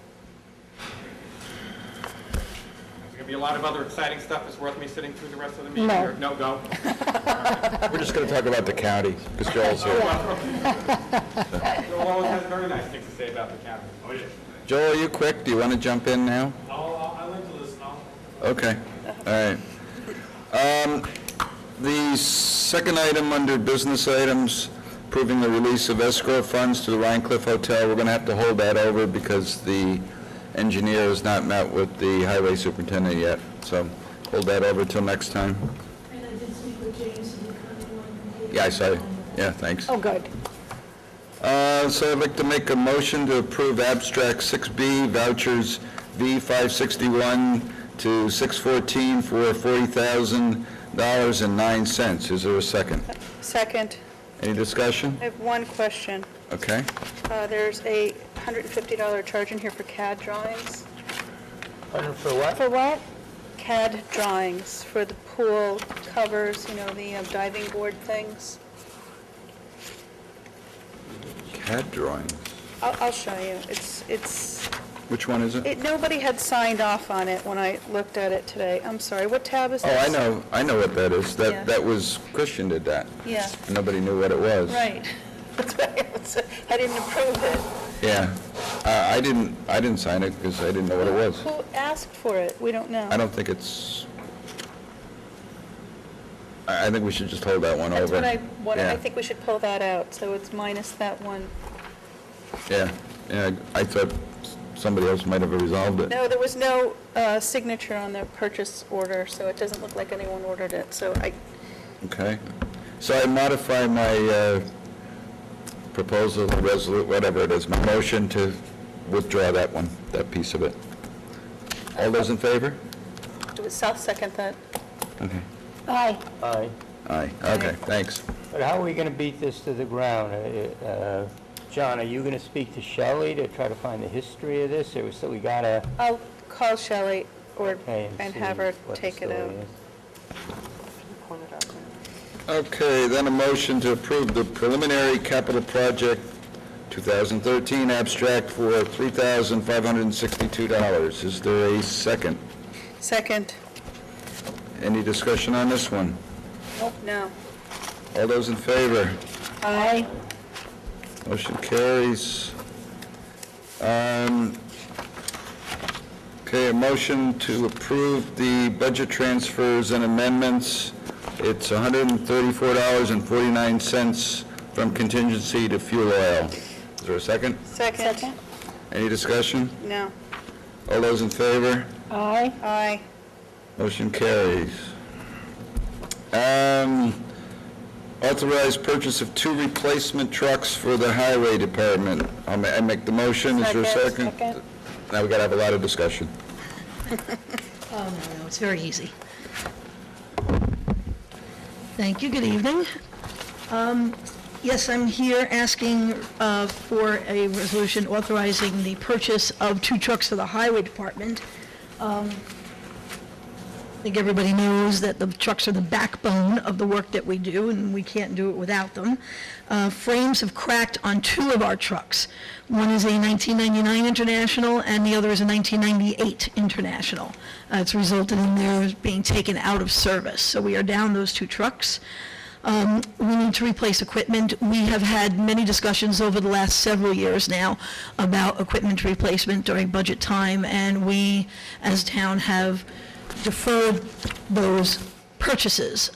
There's going to be a lot of other exciting stuff that's worth me sitting through the rest of the meeting? No. Or- No, go. We're just going to talk about the county, because Joel's here. Joel always has very nice things to say about the county. Oh, yeah. Joel, are you quick? Do you want to jump in now? I like to listen. Okay, all right. The second item under business items, approving the release of escrow funds to the Rhine Cliff Hotel. We're going to have to hold that over because the engineer has not met with the highway superintendent yet. So hold that over till next time. And I did speak with James, and he kind of wanted to... Yeah, I saw you. Yeah, thanks. Oh, good. So I'd like to make a motion to approve abstract 6B vouchers V561 to 614 for $40,000.09. Is there a second? Second, Any discussion? I have one question. Okay. There's a $150 charge in here for CAD drawings. For what? For what? CAD drawings for the pool covers, the diving board things. CAD drawing. I'll show you. Which one is it? Nobody had signed off on it when I looked at it today. I'm sorry, what tab is Oh, this? I know what that is. Yeah. That was, Christian did that. Yeah, Nobody knew what it was. right. That's why I didn't approve it. Yeah. I didn't sign it because I didn't know what it was. Who asked for it? We don't know. I don't think it's, I think we should just hold that one That's over. what I Yeah. think we should pull that out, so it's minus that one. Yeah, I thought somebody else might have resolved it. No, there was no signature on the purchase order, so it doesn't look like anyone ordered it, so Okay. So I modify my proposal, whatever it is, my motion to withdraw that one, that piece of it. All those in favor? I'll second that. Okay. Aye. Aye. Aye, okay, thanks. But how are we going to beat this to the ground? John, are you going to speak to Shelley to try to find the history of this, or so we got to... I'll call Shelley and and see have her what the take it out. story is? Okay, then a motion to approve the preliminary capital project 2013 abstract for $3,562. Is there a second? Second. Any discussion on this one? No. All those in favor? Aye. Motion carries. Okay, a motion to approve the budget transfers and amendments. It's $134.49 from contingency to fuel oil. Is there a second? Second. Any discussion? No. All those in favor? Aye. Aye. Motion carries. Authorized purchase of 2 replacement trucks for the highway department. I make the motion. Is there a second? Second. Now we got to have a lot of discussion. Oh, no, it's very easy. Thank you, good evening. Yes, I'm here asking for a resolution authorizing the purchase of 2 trucks for the Highway Department. I think everybody knows that the trucks are the backbone of the work that we do, and we can't do it without them. Frames have cracked on 2 of our trucks. One is a 1999 International, and the other is a 1998 International. It's resulted in theirs being taken out of service. So we are down those 2 trucks. We need to replace equipment. We have had many discussions over the last several years now about equipment replacement during budget time, and we, as town, have deferred those purchases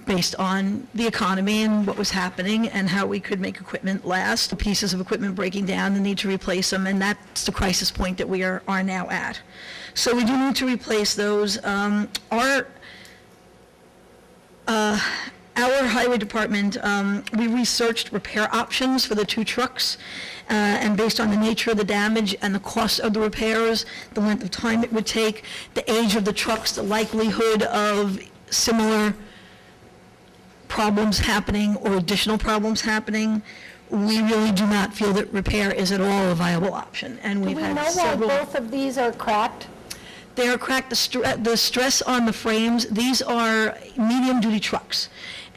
based on the economy and what was happening and how we could make equipment last. The pieces of equipment breaking down, the need to replace them, and that's the crisis point that we are now at. So we do need to replace those. Our highway department, we researched repair options for the 2 trucks, and based on the nature of the damage and the cost of the repairs, the length of time it would take, the age of the trucks, the likelihood of similar problems happening or additional problems happening, we really do not feel that repair is at all a viable option. And Do we've we had know why several. both of these are cracked? They are cracked. The stress on the frames, these are medium-duty trucks.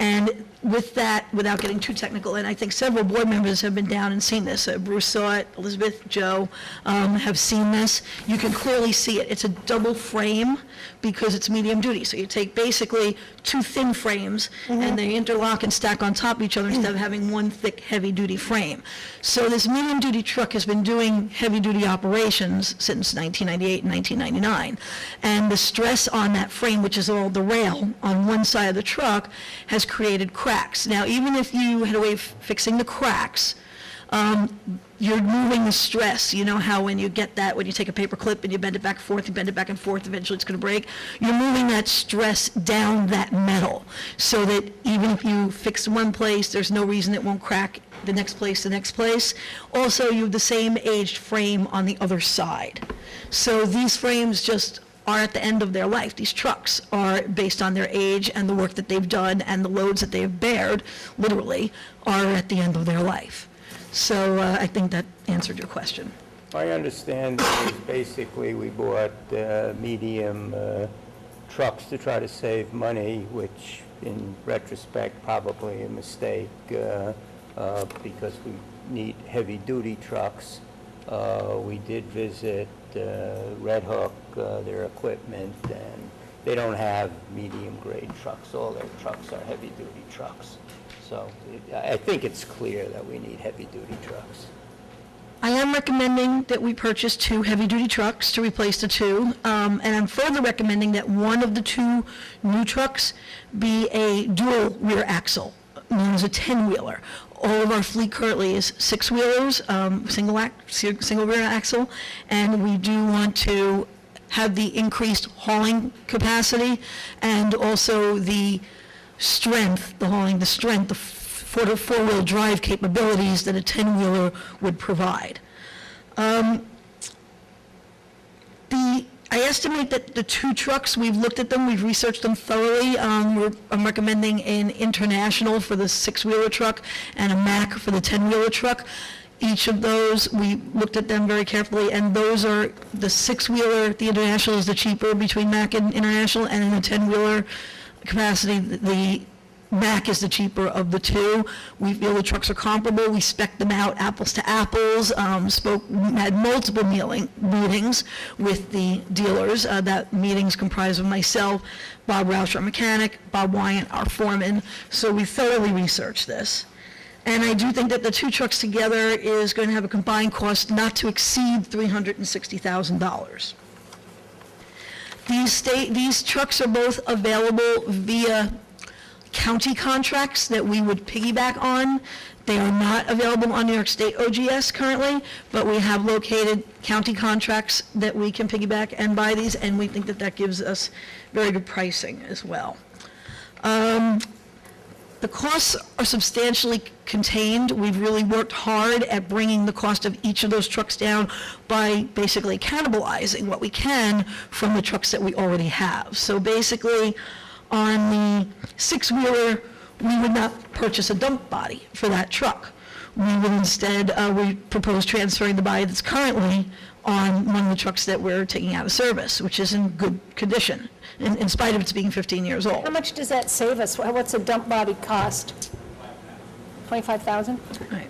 And with that, without getting too technical, and I think several board members have been down and seen this. Bruce saw it, Elizabeth, Joe have seen this. You can clearly see it. It's a double frame because it's medium-duty. So you take basically 2 thin frames, and they interlock and stack on top of each other instead of having one thick, heavy-duty frame. So this medium-duty truck has been doing heavy-duty operations since 1998 and 1999. And the stress on that frame, which is all the rail on one side of the truck, has created cracks. Now, even if you had a way of fixing the cracks, you're moving the stress. You know how when you get that, when you take a paper clip and you bend it back and forth, you bend it back and forth, eventually it's going to break. You're moving that stress down that metal so that even if you fix one place, there's no reason it won't crack the next place, the next place. Also, you have the same aged frame on the other side. So these frames just are at the end of their life. These trucks are, based on their age and the work that they've done and the loads that they've bared, literally, are at the end of their life. So I think that answered your question. My understanding is basically we bought medium trucks to try to save money, which in retrospect probably a mistake because we need heavy-duty trucks. We did visit Red Hook, their equipment, and they don't have medium-grade trucks. All their trucks are heavy-duty trucks. So I think it's clear that we need heavy-duty trucks. I am recommending that we purchase 2 heavy-duty trucks to replace the 2, and I'm further recommending that one of the 2 new trucks be a dual rear axle, known as a 10-wheeler. All of our fleet currently is 6-wheelers, single rear axle, and we do want to have the increased hauling capacity and also the strength, the four-wheel drive capabilities that a 10-wheeler would provide. I estimate that the 2 trucks, we've looked at them, we've researched them thoroughly. I'm recommending an International for the 6-wheeler truck and a Mack for the 10-wheeler truck. Each of those, we looked at them very carefully, and those are, the 6-wheeler, the International is the cheaper between Mack and International, and in the 10-wheeler capacity, the Mack is the cheaper of the 2. We feel the trucks are comparable. We spec'd them out apples to apples, had multiple meetings with the dealers. That meeting's comprised of myself, Bob Roush, our mechanic, Bob Wyant, our foreman. So we thoroughly researched this. And I do think that the 2 trucks together is going to have a combined cost not to exceed $360,000. These trucks are both available via county contracts that we would piggyback on. They are not available on New York State OGS currently, but we have located county contracts that we can piggyback and buy these, and we think that that gives us very good pricing as well. The costs are substantially contained. We've really worked hard at bringing the cost of each of those trucks down by basically cannibalizing what we can from the trucks that we already have. So basically, on the 6-wheeler, we would not purchase a dump body for that truck. We would instead, we propose transferring the body that's currently on one of the trucks that we're taking out of service, which is in good condition, in spite of its being 15 years old. How much does that save us? What's a dump body cost? 25,000? Right.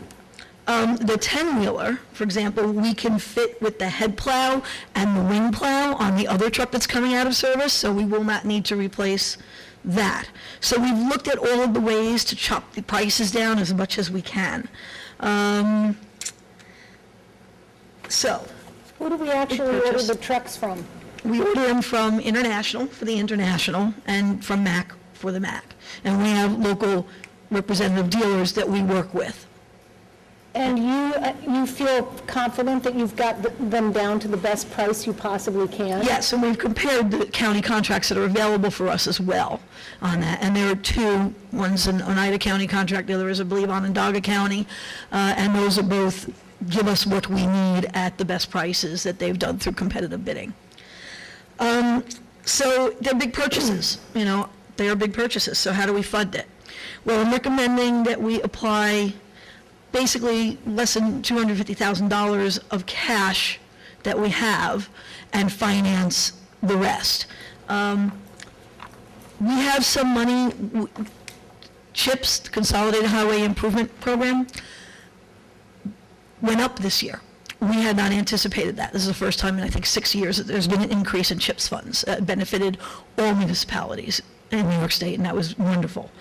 The 10-wheeler, for example, we can fit with the head plow and the wing plow on the other truck that's coming out of service, so we will not need to replace that. So we've looked at all of the ways to chop the prices down as much as we can. So, Who do we actually order purchase. the trucks from? we order them from International for the International and from Mac for the Mac. And we have local representative dealers that we work with. And you feel confident that you've got them down to the best price you possibly can? Yes, and we've compared the county contracts that are available for us as well on that. And there are two, one's an Oneida County contract, the other is, I believe, Onondaga County. And those are both give us what we need at the best prices that they've done through competitive bidding. So they're big purchases, you know, they are big purchases. So how do we fund it? Well, I'm recommending that we apply basically less than $250,000 of cash that we have and finance the rest. We have some money, CHIPS, Consolidated Highway Improvement Program, went up this year. We had not anticipated that. This is the first time in, I think, 6 years that there's been an increase in CHIPS funds. It benefited all municipalities in New York State, and that was wonderful.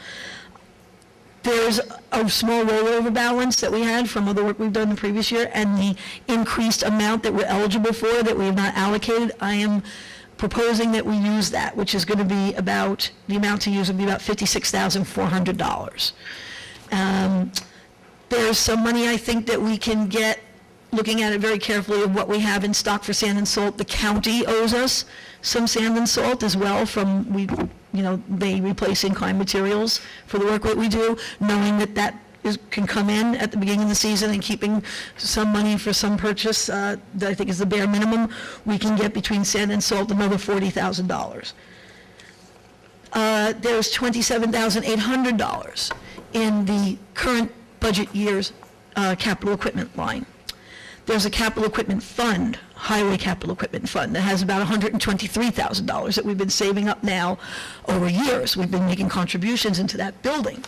There's a small rollover balance that we had from other work we've done the previous year, and the increased amount that we're eligible for that we have not allocated, I am proposing that we use that, which is going to be about, the amount to use would be about $56,400. There's some money I think that we can get, looking at it very carefully, of what we have in stock for sand and salt. The county owes us some sand and salt as well from, they replace in-kind materials for the work that we do, knowing that can come in at the beginning of the season, and keeping some money for some purchase that I think is the bare minimum. We can get between sand and salt another $40,000. There's $27,800 in the current budget year's capital equipment line. There's a capital equipment fund, highway capital equipment fund, that has about $123,000 that we've been saving up now over years. We've been making contributions into that building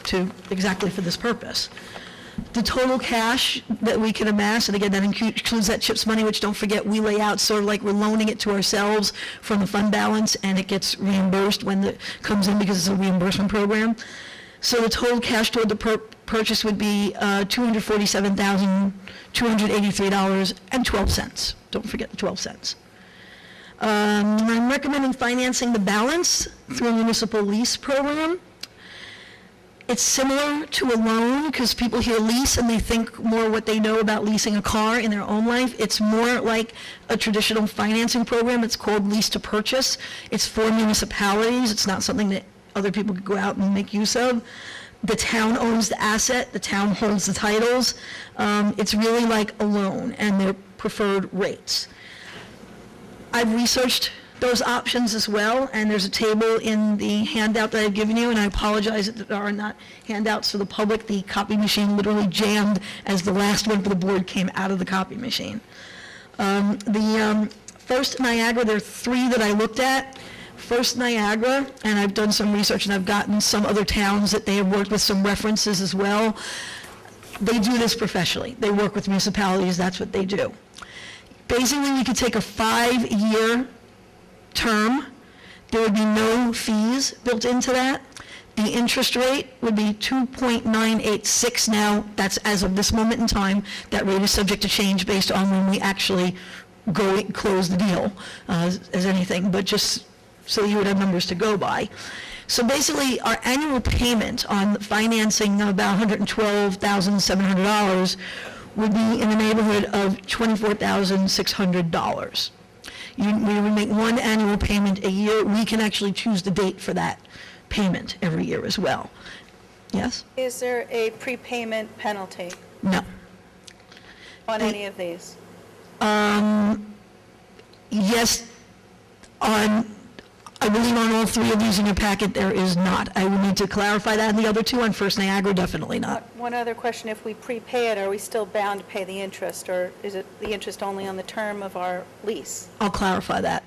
exactly for this purpose. The total cash that we can amass, and again, that includes that CHIPS money, which, don't forget, we lay out sort of like we're loaning it to ourselves from the fund balance, and it gets reimbursed when it comes in because it's a reimbursement program. So the total cash toward the purchase would be $247,283.12. Don't forget the 12 cents. I'm recommending financing the balance through a municipal lease program. It's similar to a loan, because people hear lease and they think more what they know about leasing a car in their own life. It's more like a traditional financing program. It's called lease to purchase. It's for municipalities. It's not something that other people could go out and make use of. The town owns the asset, the town holds the titles. It's really like a loan, and they're preferred rates. I've researched those options as well, and there's a table in the handout that I've given you, and I apologize that there are not handouts for the public. The copy machine literally jammed as the last one for the board came out of the copy machine. First Niagara, there are three that I looked at. First Niagara, and I've done some research, and I've gotten some other towns that they have worked with some references as well. They do this professionally. They work with municipalities. That's what they do. Basically, we could take a 5-year term. There would be no fees built into that. The interest rate would be 2.986. Now, that's as of this moment in time. That rate is subject to change based on when we actually go close the deal, as anything, but just so you would have numbers to go by. So basically, our annual payment on financing of about $112,700 would be in the neighborhood of $24,600. We would make one annual payment a year. We can actually choose the date for that payment every year as well. Yes? Is there a prepayment penalty No. on any of these? Yes, I believe on all three of these in your packet, there is not. I will need to clarify that, and the other two on First Niagara, definitely not. One other question, if we prepay it, are we still bound to pay the interest, or is it the interest only on the term of our lease? I'll clarify that.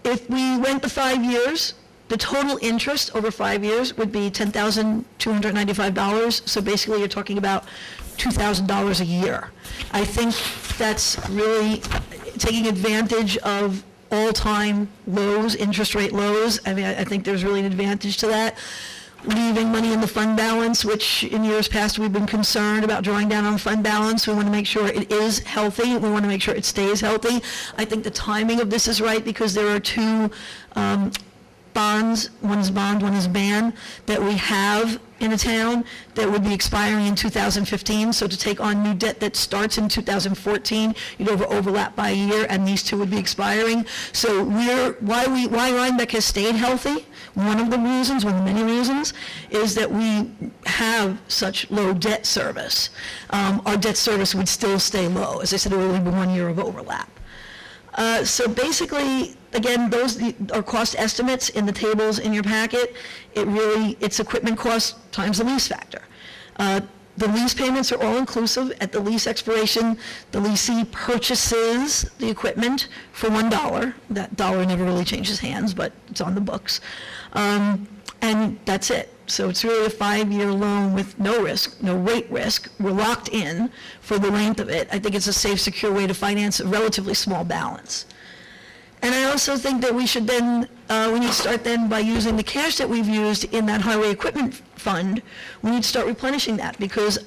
If we went the 5 years, the total interest over 5 years would be $10,295. So basically, you're talking about $2,000 a year. I think that's really taking advantage of all-time lows, interest rate lows. I mean, I think there's really an advantage to that. Leaving money in the fund balance, which in years past we've been concerned about drawing down on fund balance. We want to make sure it is healthy. We want to make sure it stays healthy. I think the timing of this is right because there are two bonds, one is bond, one is ban, that we have in a town that would be expiring in 2015. So to take on new debt that starts in 2014, you'd overlap by a year, and these two would be expiring. So why Rhinebeck has stayed healthy, one of the reasons, one of the many reasons, is that we have such low debt service. Our debt service would still stay low. As I said, it would only be 1 year of overlap. So basically, again, those are cost estimates in the tables in your packet. It's equipment cost times the lease factor. The lease payments are all inclusive. At the lease expiration, the leasee purchases the equipment for $1. That dollar never really changes hands, but it's on the books. And that's it. So it's really a 5-year loan with no risk, no rate risk. We're locked in for the length of it. I think it's a safe, secure way to finance a relatively small balance. And I also think that we should then, we need to start then by using the cash that we've used in that highway equipment fund. We need to start replenishing that because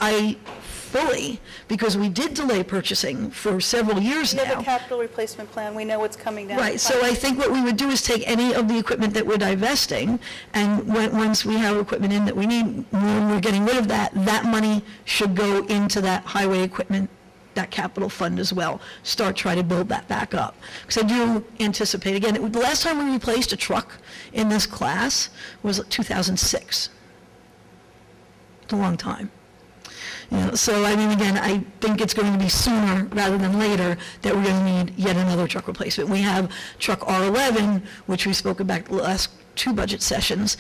we did delay purchasing for several years now. We have a capital replacement plan. We know what's coming down. Right, so I think what we would do is take any of the equipment that we're divesting, and once we have equipment in that we need, when we're getting rid of that, that money should go into that highway equipment, that capital fund as well. Try to build that back up. Because I do anticipate, again, the last time we replaced a truck in this class was 2006. It's a long time. So, I mean, again, I think it's going to be sooner rather than later that we're going to need yet another truck replacement. We have truck R11, which we spoke about the last 2 budget sessions.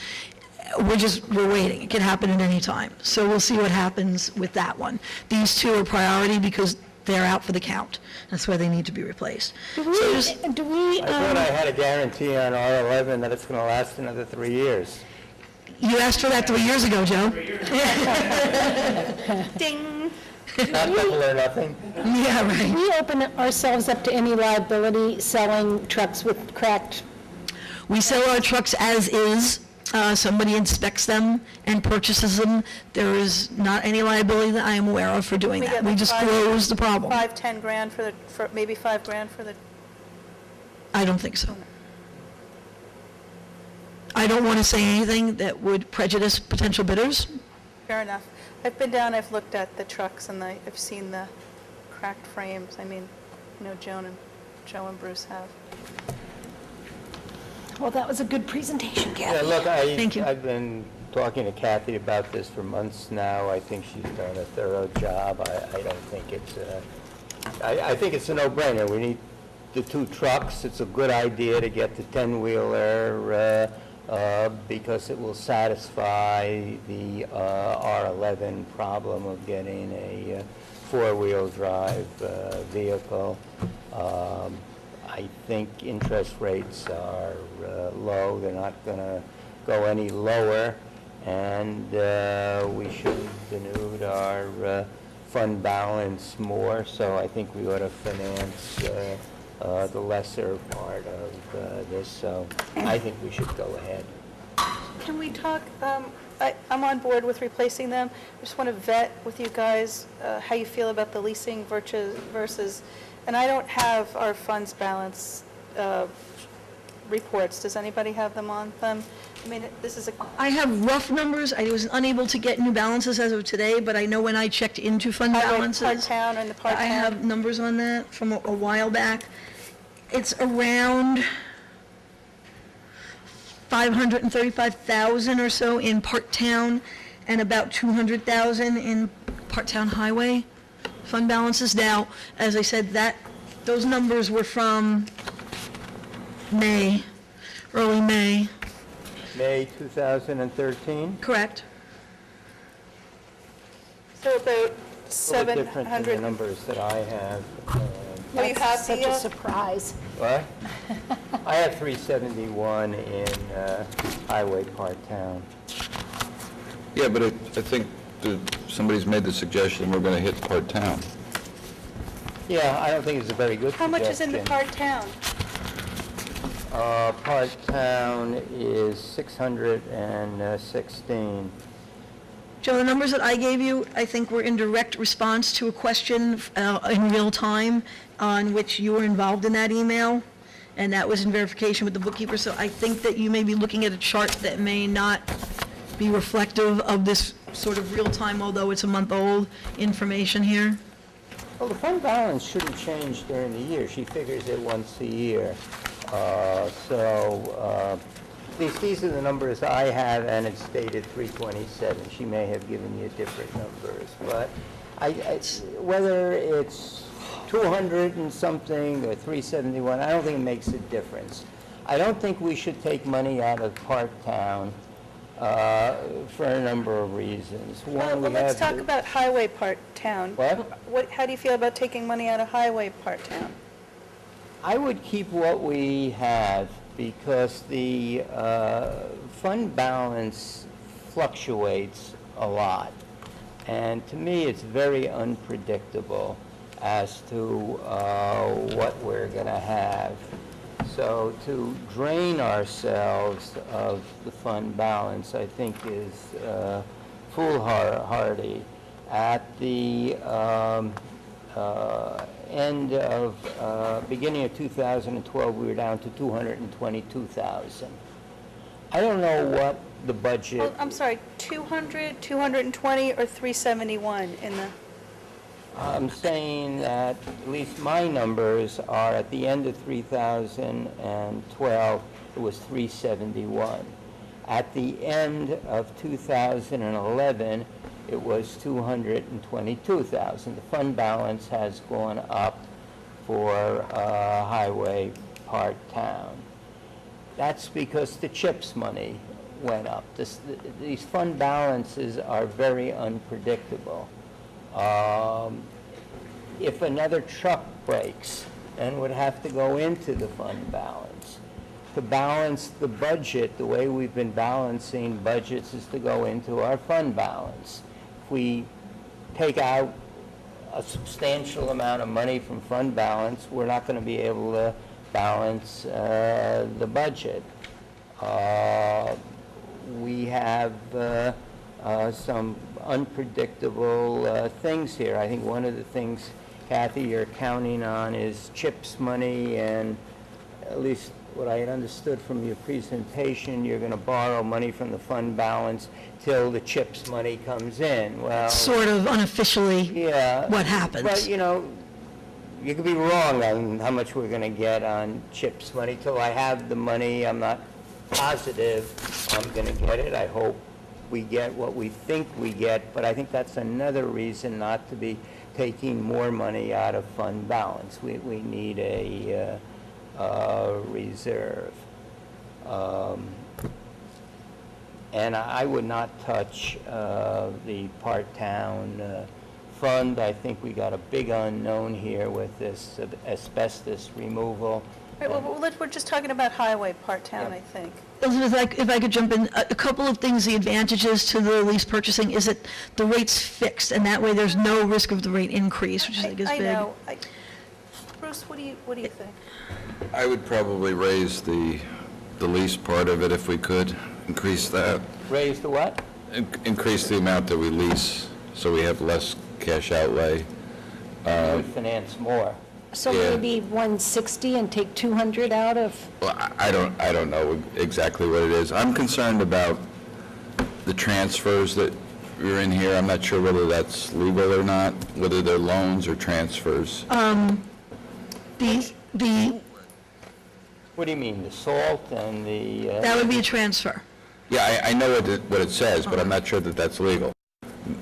We're waiting. It can happen at any time. So we'll see what happens with that one. These 2 are priority because they're out for the count. That's why they need to be replaced. Do we, I thought I had a guarantee on R11 that it's going to last another 3 years. You asked for that 3 years ago, Joe. Ding. Not double or nothing. Yeah, right. we open ourselves up to any liability selling trucks with cracked? We sell our trucks as is. Somebody inspects them and purchases them. There is not any liability that I am aware of for doing that. We just close the problem. 5-10 grand for maybe $5 grand for the. I don't think so. I don't want to say anything that would prejudice potential bidders. Fair enough. I've been down, I've looked at the trucks, and I've seen the cracked frames. I mean, Joe and Bruce have. Well, that was a good presentation, Kathy. Yeah, look, Thank you. I've been talking to Kathy about this for months now. I think she's done a thorough job. I don't think it's I think it's a no-brainer. We need the 2 trucks. It's a good idea to get the 10-wheeler because it will satisfy the R11 problem of getting a 4-wheel drive vehicle. I think interest rates are low. They're not going to go any lower, and we should denude our fund balance more, so I think we ought to finance the lesser part of this, so I think we should go ahead. Can we talk, I'm on board with replacing them. I just want to vet with you guys how you feel about the leasing versus, and I don't have our funds balance reports. Does anybody have them on them? I mean, this is I have rough numbers. I was unable to get new balances as of today, but I know when I checked into fund balances. Part-town and the part-town. I have numbers on that from a while back. It's around 535,000 or so in part-town and about 200,000 in part-town highway fund balances. Now, as I said, those numbers were from May. early May, May 2013? correct? So about A little different than the 700. numbers that I have. Well, you have That's such the, a surprise. What? I have 371 in Highway Part-Town. Yeah, but I think somebody's made the suggestion we're going to hit part-town. Yeah, I don't think it's a very good how much is in the suggestion. part town? Part-Town is 616. Joe, the numbers that I gave you, I think were in direct response to a question in real time on which you were involved in that email, and that was in verification with the bookkeeper. So I think that you may be looking at a chart that may not be reflective of this sort of real-time, although it's a month-old, information here. Well, the fund balance shouldn't change during the year. She figures it once a year. These are the numbers I have, and it's dated 3/27. She may have given you different numbers, but whether it's 200 and something or 371, I don't think it makes a difference. I don't think we should take money out of Part-Town for a number of reasons. Well, One, let's talk about highway part town. What? How do you feel about taking money out of highway part town? I would keep what we have because the fund balance fluctuates a lot. And to me, it's very unpredictable as to what we're going to have. So to drain ourselves of the fund balance, I think, is foolhardy. At the beginning of 2012, we were down to 222,000. I don't know what the budget. Well, I'm sorry, 200, 220, or 371 in the, I'm saying that at least my numbers are at the end of 2012, it was 371. At the end of 2011, it was 222,000. The fund balance has gone up for highway part-town. That's because the CHIPS money went up. These fund balances are very unpredictable. If another truck breaks, then would have to go into the fund balance. To balance the budget, the way we've been balancing budgets is to go into our fund balance. If we take out a substantial amount of money from fund balance, we're not going to be able to balance the budget. We have some unpredictable things here. I think one of the things, Kathy, you're counting on is CHIPS money, and at least what I had understood from your presentation, you're going to borrow money from the fund balance till the CHIPS money comes in. Well, Sort of unofficially yeah, what happens. but you know, you could be wrong on how much we're going to get on CHIPS money. Till I have the money, I'm not positive I'm going to get it. I hope we get what we think we get, but I think that's another reason not to be taking more money out of fund balance. We need a reserve. And I would not touch the part-town fund. I think we got a big unknown here with this asbestos removal. right, well, we're just talking about highway part town, Yeah. I think. Elizabeth, if I could jump in, a couple of things, the advantages to the lease purchasing is that the rate's fixed, and that way there's no risk of the rate increase, which I think is I big. know. Bruce, what do you think? I would probably raise the lease part of it if we could, increase that, Raise the what? increase the amount that we lease, so we have less cash outlay. Would finance more. So Yeah. maybe 160 and take 200 out of, Well, I don't know exactly what it is. I'm concerned about the transfers that are in here. I'm not sure whether that's legal or not, whether they're loans or transfers. The What do you mean, the salt and the... that would be a transfer. Yeah, I know what it says, but I'm not sure that that's legal.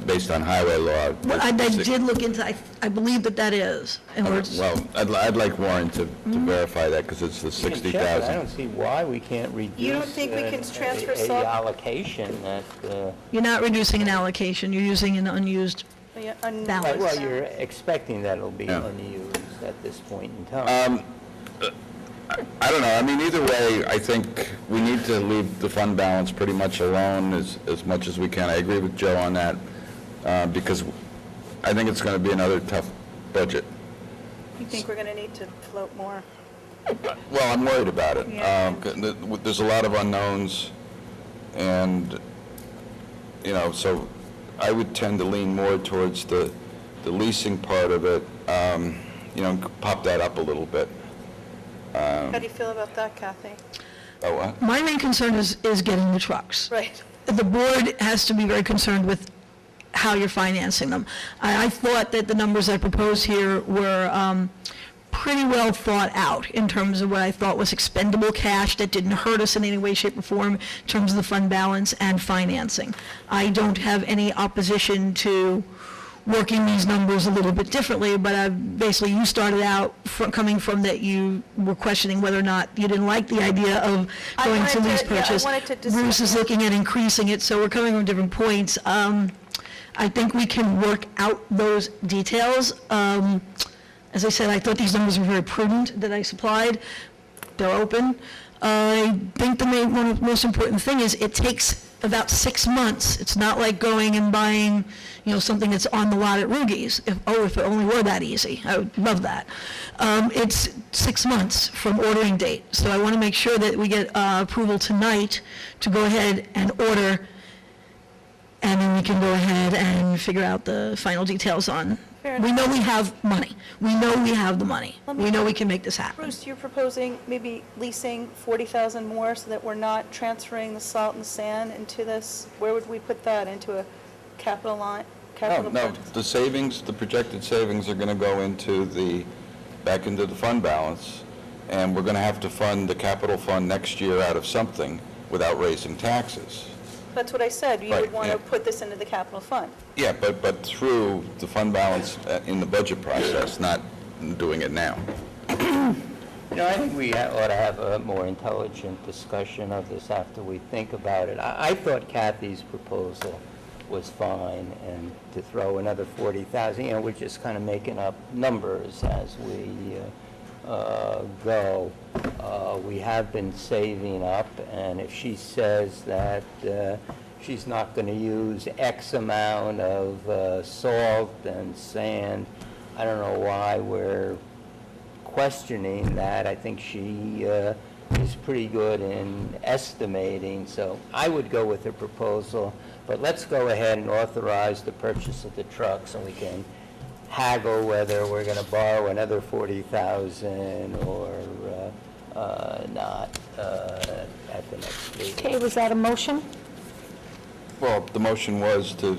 based on highway law. Well, I did look into, I believe that is. And we're, Well, I'd like Warren to verify that, because it's the You can check it. I 60,000. don't see why we can't reduce. You don't think we can transfer a salt? allocation that, you're not reducing an allocation, you're using an unused Yeah, balance. well, you're expecting that it'll be Yeah. unused at this point in time. I don't know, I mean, either way, I think we need to leave the fund balance pretty much alone as much as we can. I agree with Joe on that, because I think it's going to be another tough budget. You think we're going to need to float more? Well, I'm worried about it. Yeah. There's a lot of unknowns, and, so I would tend to lean more towards the leasing part of it, pop that up a little bit. How do you feel about that, Kathy? Oh, what? My main concern is getting the trucks. Right. The board has to be very concerned with how you're financing them. I thought that the numbers I proposed here were pretty well thought out in terms of what I thought was expendable cash that didn't hurt us in any way, shape, or form in terms of the fund balance and financing. I don't have any opposition to working these numbers a little bit differently, but basically you started out coming from that you were questioning whether or not you didn't like the idea of I going wanted to lease to- yeah, I purchase. wanted to Bruce is looking at increasing it, so we're coming from different points. I think we can work out those details. As I said, I thought these numbers were very prudent that I supplied. They're open. I think the most important thing is it takes about 6 months. It's not like going and buying, something that's on the lot at Rugies. If it only were that easy, I would love that. It's 6 months from ordering date. So I want to make sure that we get approval tonight to go ahead and order, and then we can go ahead and figure out the final details on. Fair We enough. know we have money. We know we have the money. We know we can make this happen. Bruce, you're proposing maybe leasing 40,000 more so that we're not transferring the salt and sand into this? Where would we put that? Into a capital line? Capital No, purchase? the savings, the projected savings are going to go back into the fund balance, and we're going to have to fund the capital fund next year out of something without raising taxes. That's what I said. You Right, would want to yeah. put this into the capital fund. Yeah, but through the fund balance in the budget process, not doing it now. I think we ought to have a more intelligent discussion of this after we think about it. I thought Kathy's proposal was fine, and to throw another 40,000, we're just kind of making up numbers as we go. We have been saving up, and if she says that she's not going to use X amount of salt and sand, I don't know why we're questioning that. I think she is pretty good in estimating, so I would go with her proposal. But let's go ahead and authorize the purchase of the trucks, and we can haggle whether we're going to borrow another 40,000 or not at the next meeting. Okay, was that a motion? Well, the motion was to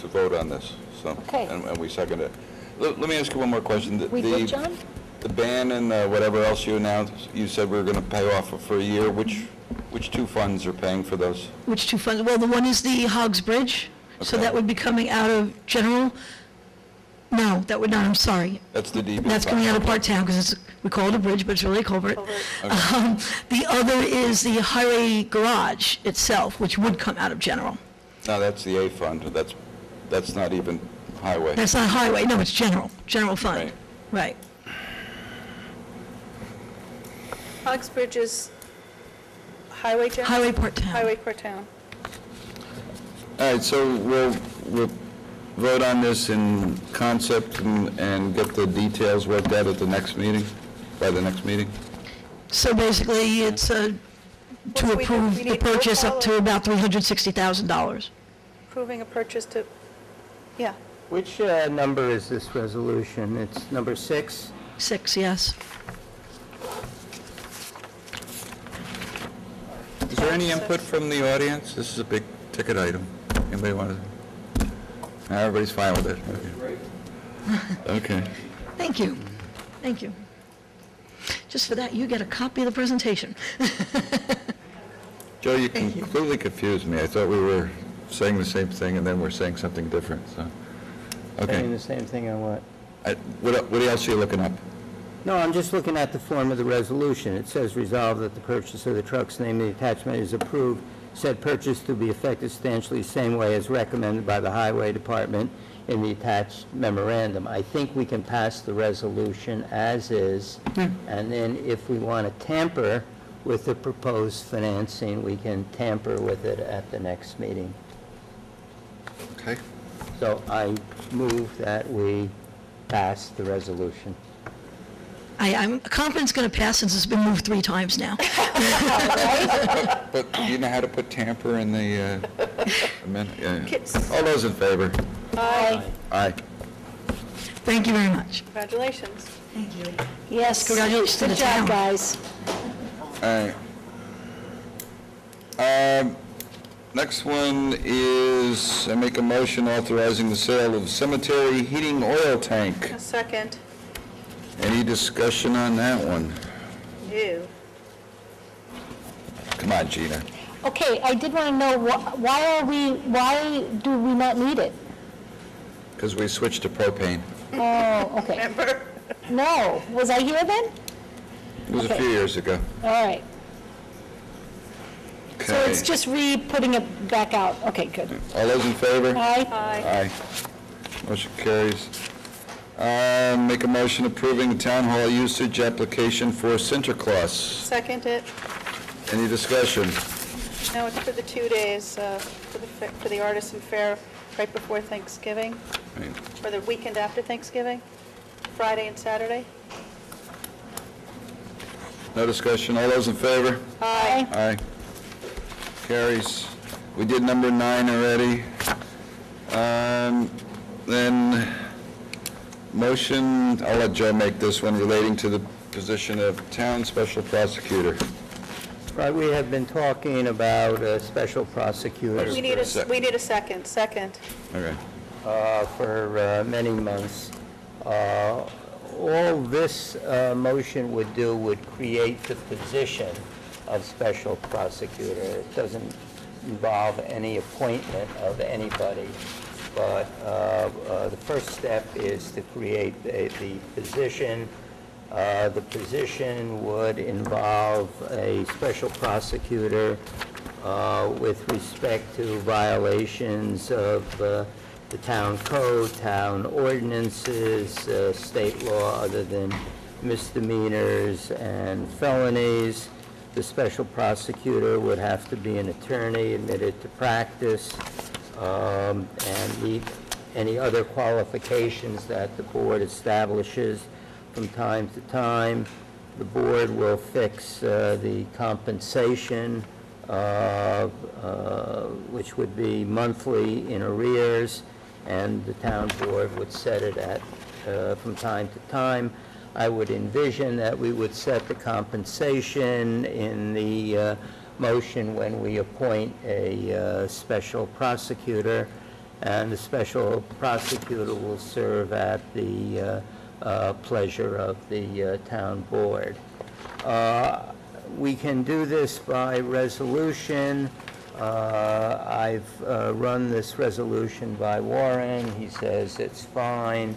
vote on this, so, Okay. and we seconded it. Let me ask you one more question. We did, John? The ban and whatever else you announced, you said we were going to pay off for a year. Which two funds are paying for those? Which two funds? Well, the one is the Hogs Bridge, so Okay. that would be coming out of general. No, that would not, I'm sorry. That's the DB fund. That's coming out of part-town, because we call it a bridge, but it's really a culvert. Culvert. The other is the highway garage itself, which would come out of general. No, that's the A fund. That's not even highway. That's not highway, no, it's general fund. Right. Uxbridge is highway general? Highway part-town. Highway per town. All right, so we'll vote on this in concept and get the details worked out at the next meeting, by the next meeting? So basically, it's to we approve need the roll purchase call up to about $360,000. Approving a purchase to, yeah. Which number is this resolution? It's number 6? 6, yes. Is there any input from the audience? This is a big ticket item. Anybody want to? Everybody's fine with it? Okay. Okay. Thank you. Thank you. Just for that, you get a copy of the presentation. Joe, you completely confused me. I thought we were saying the same thing, and then we're saying something different, so. Saying Okay. the same thing on what? What else are you looking up? No, I'm just looking at the form of the resolution. It says resolved that the purchase of the trucks named in the attachment is approved. Said purchase to be effected substantially the same way as recommended by the Highway Department in the attached memorandum. I think we can pass the resolution as is, and then if we want to tamper with the proposed financing, we can tamper with it at the next meeting. Okay. So I move that we pass the resolution. I'm confident it's going to pass since it's been moved 3 times now. But you know how to put tamper in the amendment? Yeah. Kids. All those in favor? Aye. Aye. Thank you very much. Congratulations. Yes. Congratulations to the Good job, town. guys. All right. Next one is, I make a motion authorizing the sale of cemetery heating oil tank. A second. Any discussion on that one? You. Come on, Gina. Okay, I did want to know, why do we not need it? Because we switched to propane. Oh, okay. Remember? No, was I here then? It was a Okay. few years ago. All right. So Okay. it's just putting it back out. Okay, good. All those in favor? Aye. Aye. Aye. Motion carries. Make a motion approving the town hall usage application for Sinterklaas. Second it. Any discussion? No, it's for the 2 days, for the artisan fair right before Thanksgiving, Right. or the weekend after Thanksgiving, Friday and Saturday. No discussion. All those in favor? Aye. Aye. Carries. We did number 9 already. Then, motion, I'll let Joe make this one, relating to the position of town special prosecutor. Right, we have been talking about a special prosecutor We need a second. Second. Okay. for many months. All this motion would do would create the position of special prosecutor. It doesn't involve any appointment of anybody, but the first step is to create the position. The position would involve a special prosecutor with respect to violations of the town code, town ordinances, state law other than misdemeanors and felonies. The special prosecutor would have to be an attorney admitted to practice and meet any other qualifications that the board establishes from time to time. The board will fix the compensation, which would be monthly in arrears, and the town board would set it at, from time to time. I would envision that we would set the compensation in the motion when we appoint a special prosecutor, and the special prosecutor will serve at the pleasure of the town board. We can do this by resolution. I've run this resolution by Warren. He says it's fine.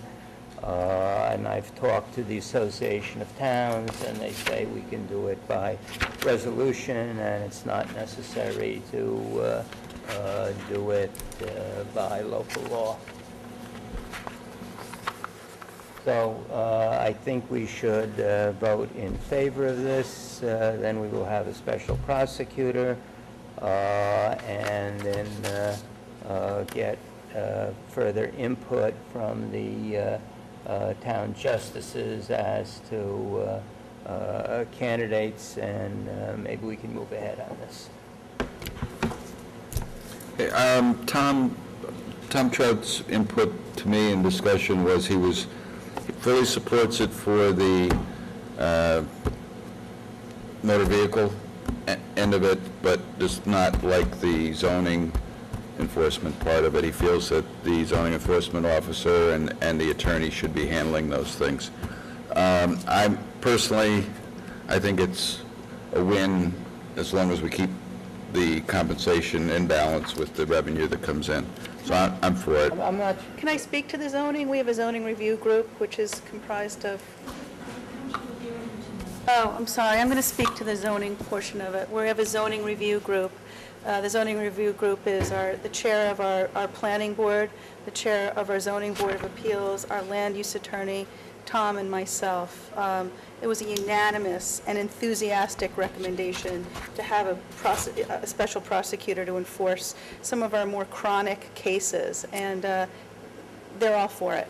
And I've talked to the Association of Towns, and they say we can do it by resolution, and it's not necessary to do it by local law. So I think we should vote in favor of this. Then we will have a special prosecutor, and then get further input from the town justices as to candidates, and maybe we can move ahead on this. Hey, Tom Trout's input to me in discussion was he fully supports it for the motor vehicle end of it, but does not like the zoning enforcement part of it. He feels that the zoning enforcement officer and the attorney should be handling those things. I think it's a win as long as we keep the compensation imbalance with the revenue that comes in. So I'm for it. I'm not, Can I speak to the zoning? We have a zoning review group, which is comprised of... Oh, I'm sorry, I'm going to speak to the zoning portion of it. We have a zoning review group. The zoning review group is the chair of our planning board, the chair of our zoning board of appeals, our land use attorney, Tom, and myself. It was a unanimous and enthusiastic recommendation to have a special prosecutor to enforce some of our more chronic cases, and they're all for it.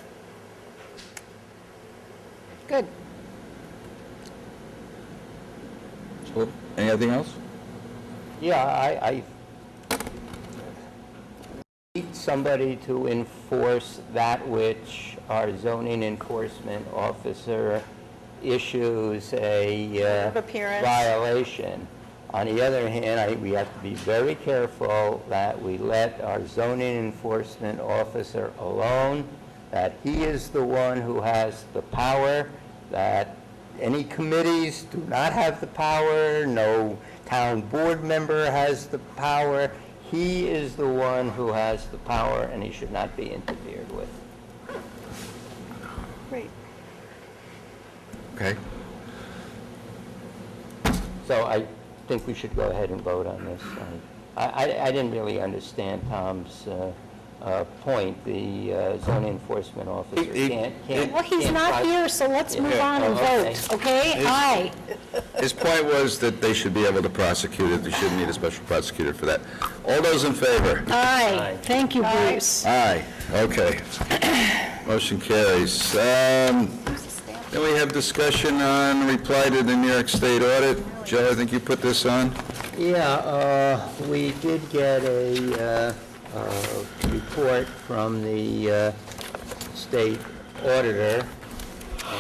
Good. So, anything else? yeah, I need somebody to enforce that which our zoning enforcement officer issues a Of appearance. violation. On the other hand, we have to be very careful that we let our zoning enforcement officer alone, that he is the one who has the power, that any committees do not have the power, no town board member has the power. He is the one who has the power, and he should not be interfered with. Great. Okay. So I think we should go ahead and vote on this. I didn't really understand Tom's point. The zoning enforcement officer can't... Well, he's not here, so let's move on and okay. vote, okay? Aye. His point was that they should be able to prosecute it. They shouldn't need a special prosecutor for that. All those in favor? Aye. Thank you, Bruce. Aye. Okay. Motion carries. Then we have discussion on reply to the New York State Audit. Joe, I think you put this on. Yeah, we did get a report from the state auditor,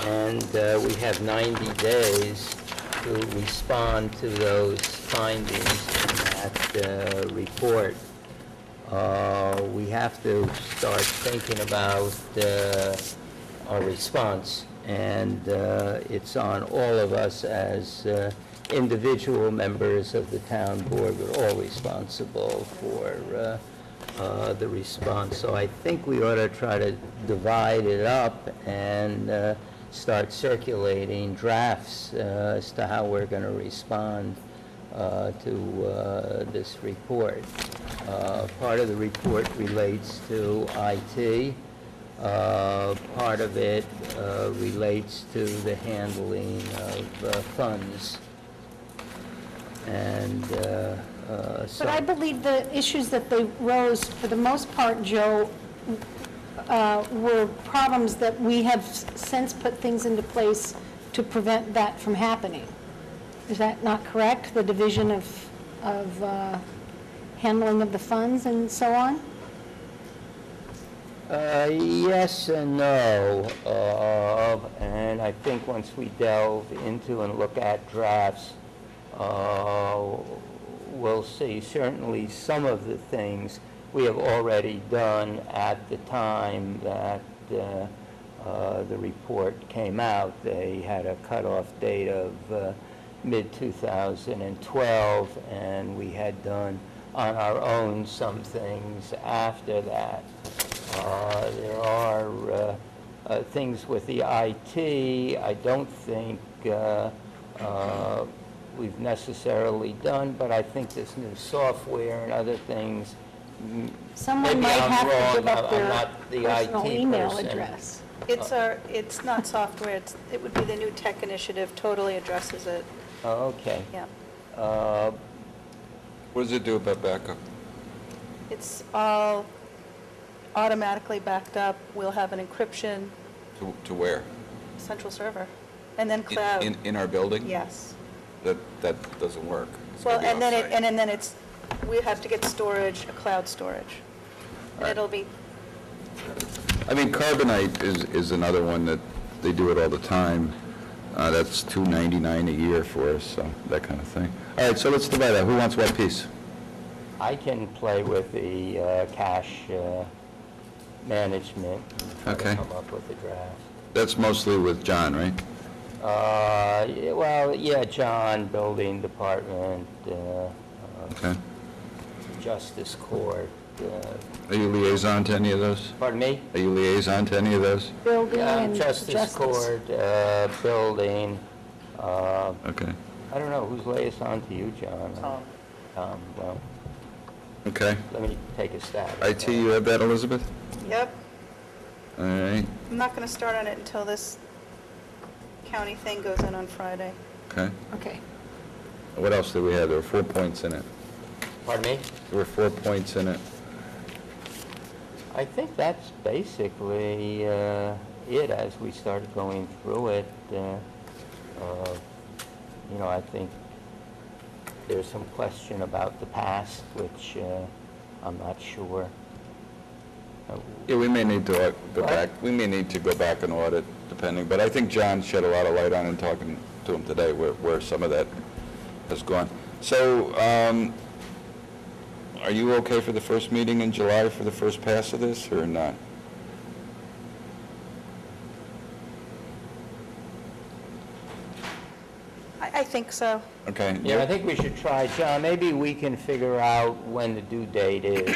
and we have 90 days to respond to those findings in that report. We have to start thinking about our response, and it's on all of us as individual members of the town board. We're all responsible for the response. So I think we ought to try to divide it up and start circulating drafts as to how we're going to respond to this report. Part of the report relates to IT. Part of it relates to the handling of funds. And so... But I believe the issues that they rose, for the most part, Joe, were problems that we have since put things into place to prevent that from happening. Is that not correct? The division of handling of the funds and so on? Yes and no. And I think once we delve into and look at drafts, we'll see. Certainly some of the things we have already done at the time that the report came out. They had a cutoff date of mid-2012, and we had done on our own some things after that. There are things with the IT I don't think we've necessarily done, but I think this new software and other things, Someone maybe might I'm have wrong, to give up I'm their not the personal IT email person. address. It's not software, it would be the new tech initiative, totally addresses it, Okay. yeah. What does it do about backup? It's all automatically backed up. We'll have an encryption, To where? central server, and then In- cloud. In our building? Yes. That doesn't work. It's Well, gotta be and offsite. then it's, we have to get storage, a cloud storage. And Right. it'll be, I mean, carbonite is another one that they do it all the time. That's $299 a year for us, so that kind of thing. All right, so let's divide that. Who wants what piece? I can play with the cash management. Try to Okay. come up with a draft. That's mostly with John, right? Well, yeah, John, building department, Okay. Justice Court. Are you liaison to any of those? Pardon me? Are you liaison to any of those? Building and Justice Court, building. Okay. I don't know, who's liaison to you, John? Tom, well, Okay. let me take a stab. at IT, that. you have that, Elizabeth? Yep. All right. I'm not going to start on it until this county thing goes in on Friday. Okay. Okay. What else did we have? There were 4 points in it. Pardon me? There were 4 points in it. I think that's basically it as we started going through it. I think there's some question about the past, which I'm not sure. Yeah, we may need to go What? back. We may need to go back and audit, depending. But I think John shed a lot of light on it, talking to him today, where some of that has gone. So, are you okay for the first meeting in July for the first pass of this, or not? I think so. Okay. Yeah, I think we should try, John, maybe we can figure out when the due date is.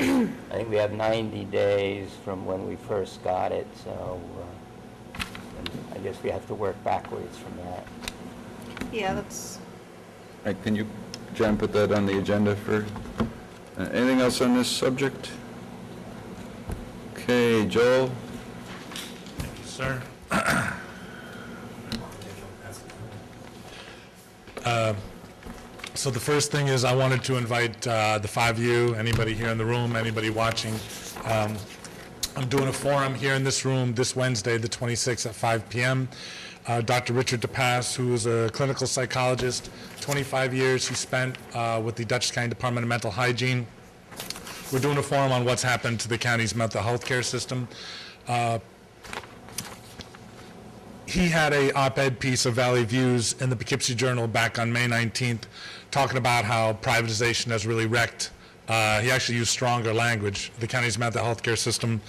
I think we have 90 days from when we first got it, so I guess we have to work backwards from that. Yeah, that's, All right, can you, John, put that on the agenda for, anything else on this subject? Okay, Joel? Sir. So the first thing is I wanted to invite the 5 of you, anybody here in the room, anybody watching. I'm doing a forum here in this room this Wednesday, the 26th at 5 p.m. Dr. Richard DePass, who is a clinical psychologist, 25 years he spent with the Dutchess County Department of Mental Hygiene. We're doing a forum on what's happened to the county's mental health care system. He had a op-ed piece of Valley Views in the Poughkeepsie Journal back on May 19th, talking about how privatization has really wrecked, he actually used stronger language, the county's mental health care system.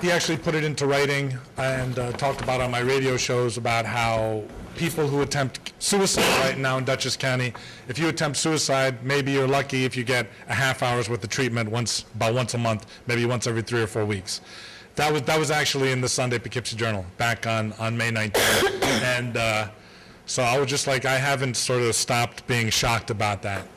He actually put it into writing and talked about on my radio shows about how people who attempt suicide right now in Dutchess County, if you attempt suicide, maybe you're lucky if you get a half hour's worth of treatment about once a month, maybe once every 3 or 4 weeks. That was actually in the Sunday Poughkeepsie Journal back on May 19th. And so I was just like, I haven't sort of stopped being shocked about that.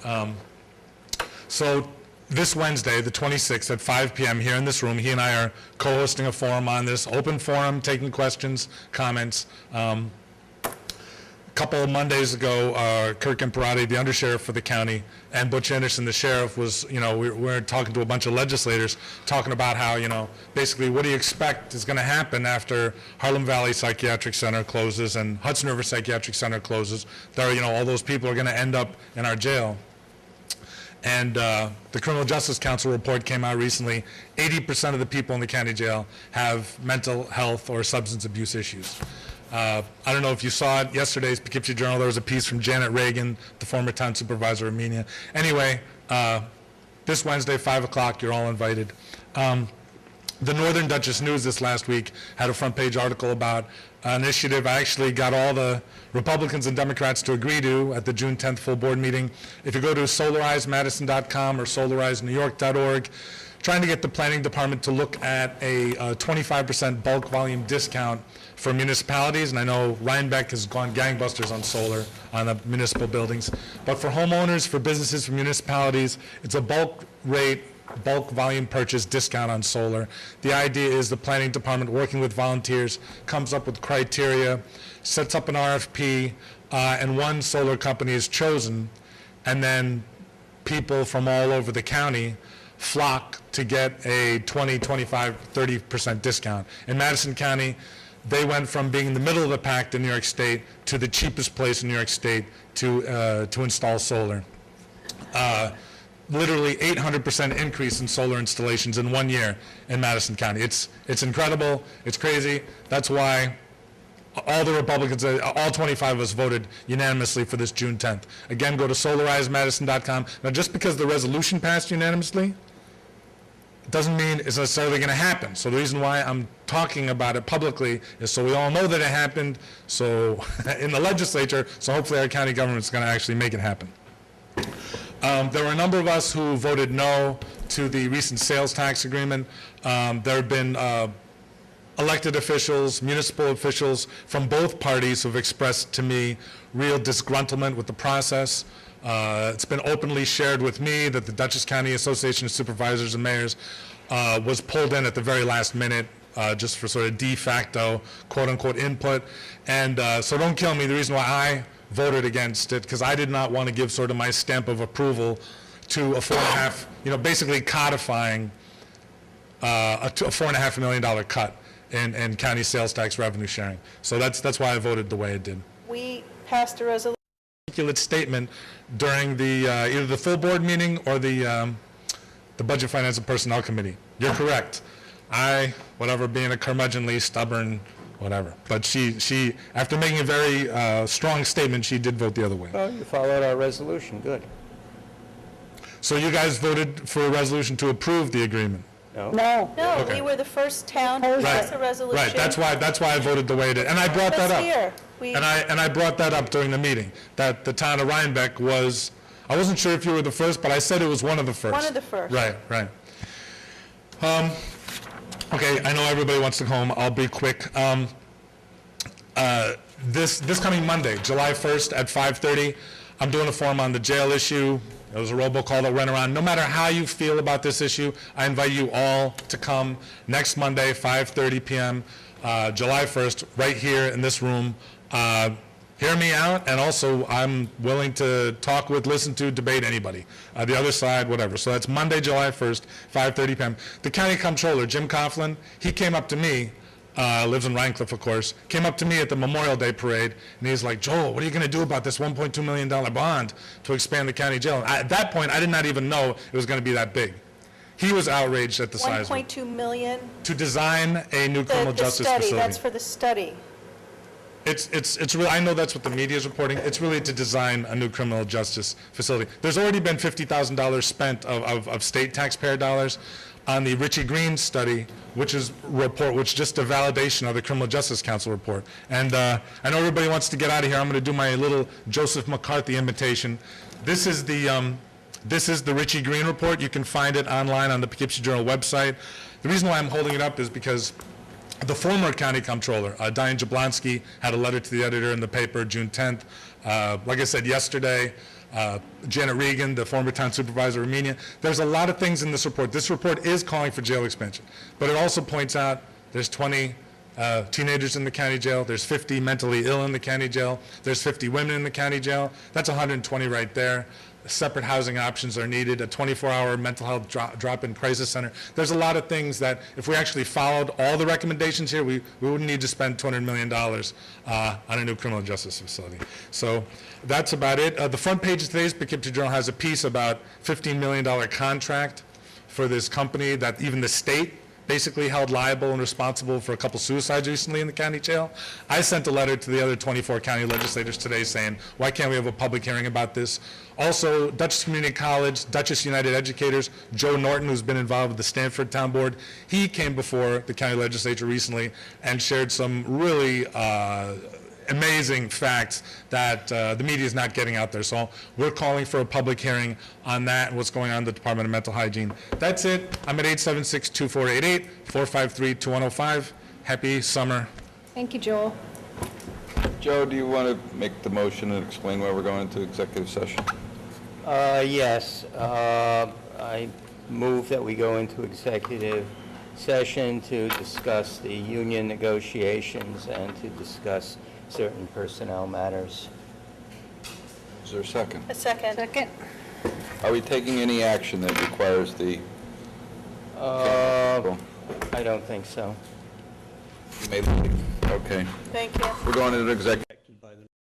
So this Wednesday, the 26th at 5 p.m. here in this room, he and I are co-hosting a forum on this, open forum, taking questions, comments. A couple of Mondays ago, Kirk Imperati, the undersheriff for the county, and Butch Anderson, the sheriff, was, we're talking to a bunch of legislators, talking about how, basically what do you expect is going to happen after Harlem Valley Psychiatric Center closes and Hudson River Psychiatric Center closes. There, all those people are going to end up in our jail. And the Criminal Justice Council report came out recently. 80% of the people in the county jail have mental health or substance abuse issues. I don't know if you saw it, yesterday's Poughkeepsie Journal, there was a piece from Janet Reagan, the former town supervisor of Mena. Anyway, this Wednesday, 5 o'clock, you're all invited. The Northern Dutchess News this last week had a front page article about an initiative I actually got all the Republicans and Democrats to agree to at the June 10th full board meeting. If you go to solarizedmadison.com or solarizednewyork.org, trying to get the planning department to look at a 25% bulk volume discount for municipalities, and I know Rhinebeck has gone gangbusters on solar on the municipal buildings, but for homeowners, for businesses, for municipalities, it's a bulk rate, bulk volume purchase discount on solar. The idea is the planning department, working with volunteers, comes up with criteria, sets up an RFP, and one solar company is chosen, and then people from all over the county flock to get a 20, 25, 30% discount. In Madison County, they went from being in the middle of the pack in New York State to the cheapest place in New York State to install solar. Literally 800% increase in solar installations in 1 year in Madison County. It's incredible. It's crazy. That's why all the Republicans, all 25 of us voted unanimously for this June 10th. Again, go to solarizedmadison.com. Now, just because the resolution passed unanimously, doesn't mean it's necessarily going to happen. So the reason why I'm talking about it publicly is so we all know that it happened, so in the legislature, so hopefully our county government's going to actually make it happen. There were a number of us who voted no to the recent sales tax agreement. There have been elected officials, municipal officials from both parties who have expressed to me real disgruntlement with the process. It's been openly shared with me that the Dutchess County Association of Supervisors and Mayors was pulled in at the very last minute just for sort of de facto quote-unquote input. And so don't kill me. The reason why I voted against it, because I did not want to give sort of my stamp of approval to a $4.5, basically codifying a $4.5 million cut in county sales tax revenue sharing. So that's why I voted the way I did. We passed a resolution. Articulate statement during the either the full board meeting or the Budget, Finance, and Personnel Committee. You're correct. Being a curmudgeonly, stubborn, whatever. But she after making a very strong statement, she did vote the other way. Well, you followed our resolution, good. So you guys voted for a resolution to approve the agreement? No? No. No, Okay. we were the first town to pass a resolution. Right, that's why I voted the way I did. And I brought that up. Here. And I brought that up during the meeting, that the town of Rhinebeck was, I wasn't sure if you were the first, but I said it was one of the first. One of the first. Right. Okay, I know everybody wants to go home. I'll be quick. This coming Monday, July 1st at 5:30, I'm doing a forum on the jail issue. There was a robocall that went around. No matter how you feel about this issue, I invite you all to come next Monday, 5:30 p.m., July 1st, right here in this room. Hear me out, and also I'm willing to talk with, listen to, debate anybody. The other side, whatever. So that's Monday, July 1st, 5:30 p.m. The county comptroller, Jim Coughlin, he came up to me, lives in Rhinecliff, of course, came up to me at the Memorial Day parade, and he's like, Joel, what are you going to do about this $1.2 million bond to expand the county jail? At that point, I did not even know it was going to be that big. He was outraged at the size of it. $1.2 million. To design a new criminal justice The study, facility. that's for the study. It's really, I know that's what the media is reporting. It's really to design a new criminal justice facility. There's already been $50,000 spent of state taxpayer dollars on the Richie Green study, which is just a validation of the Criminal Justice Council report. And I know everybody wants to get out of here. I'm going to do my little Joseph McCarthy imitation. This is the Richie Green report. You can find it online on the Poughkeepsie Journal website. The reason why I'm holding it up is because the former county comptroller, Diane Jablonski, had a letter to the editor in the paper June 10th. Like I said yesterday, Janet Regan, the former town supervisor of Armenia. There's a lot of things in this report. This report is calling for jail expansion, but it also points out there's 20 teenagers in the county jail. There's 50 mentally ill in the county jail. There's 50 women in the county jail. That's 120 right there. Separate housing options are needed, a 24-hour mental health drop-in crisis center. There's a lot of things that if we actually followed all the recommendations here, we wouldn't need to spend $200 million on a new criminal justice facility. So that's about it. The front page of today's Poughkeepsie Journal has a piece about $15 million contract for this company that even the state basically held liable and responsible for a couple suicides recently in the county jail. I sent a letter to the other 24 county legislators today saying, why can't we have a public hearing about this? Also, Dutchess Community College, Dutchess United Educators, Joe Norton, who's been involved with the Stanford Town Board, he came before the county legislature recently and shared some really amazing facts that the media is not getting out there. So we're calling for a public hearing on that and what's going on in the Department of Mental Hygiene. That's it. I'm at 876-2488, 453-2105. Happy summer. Thank you, Joel. Joe, do you want to make the motion and explain why we're going into executive session? Yes. I move that we go into executive session to discuss the union negotiations and to discuss certain personnel matters. Is there a second? A second. Second. Are we taking any action that requires the... I don't think so. You may leave. Okay. Thank you. We're going into executive.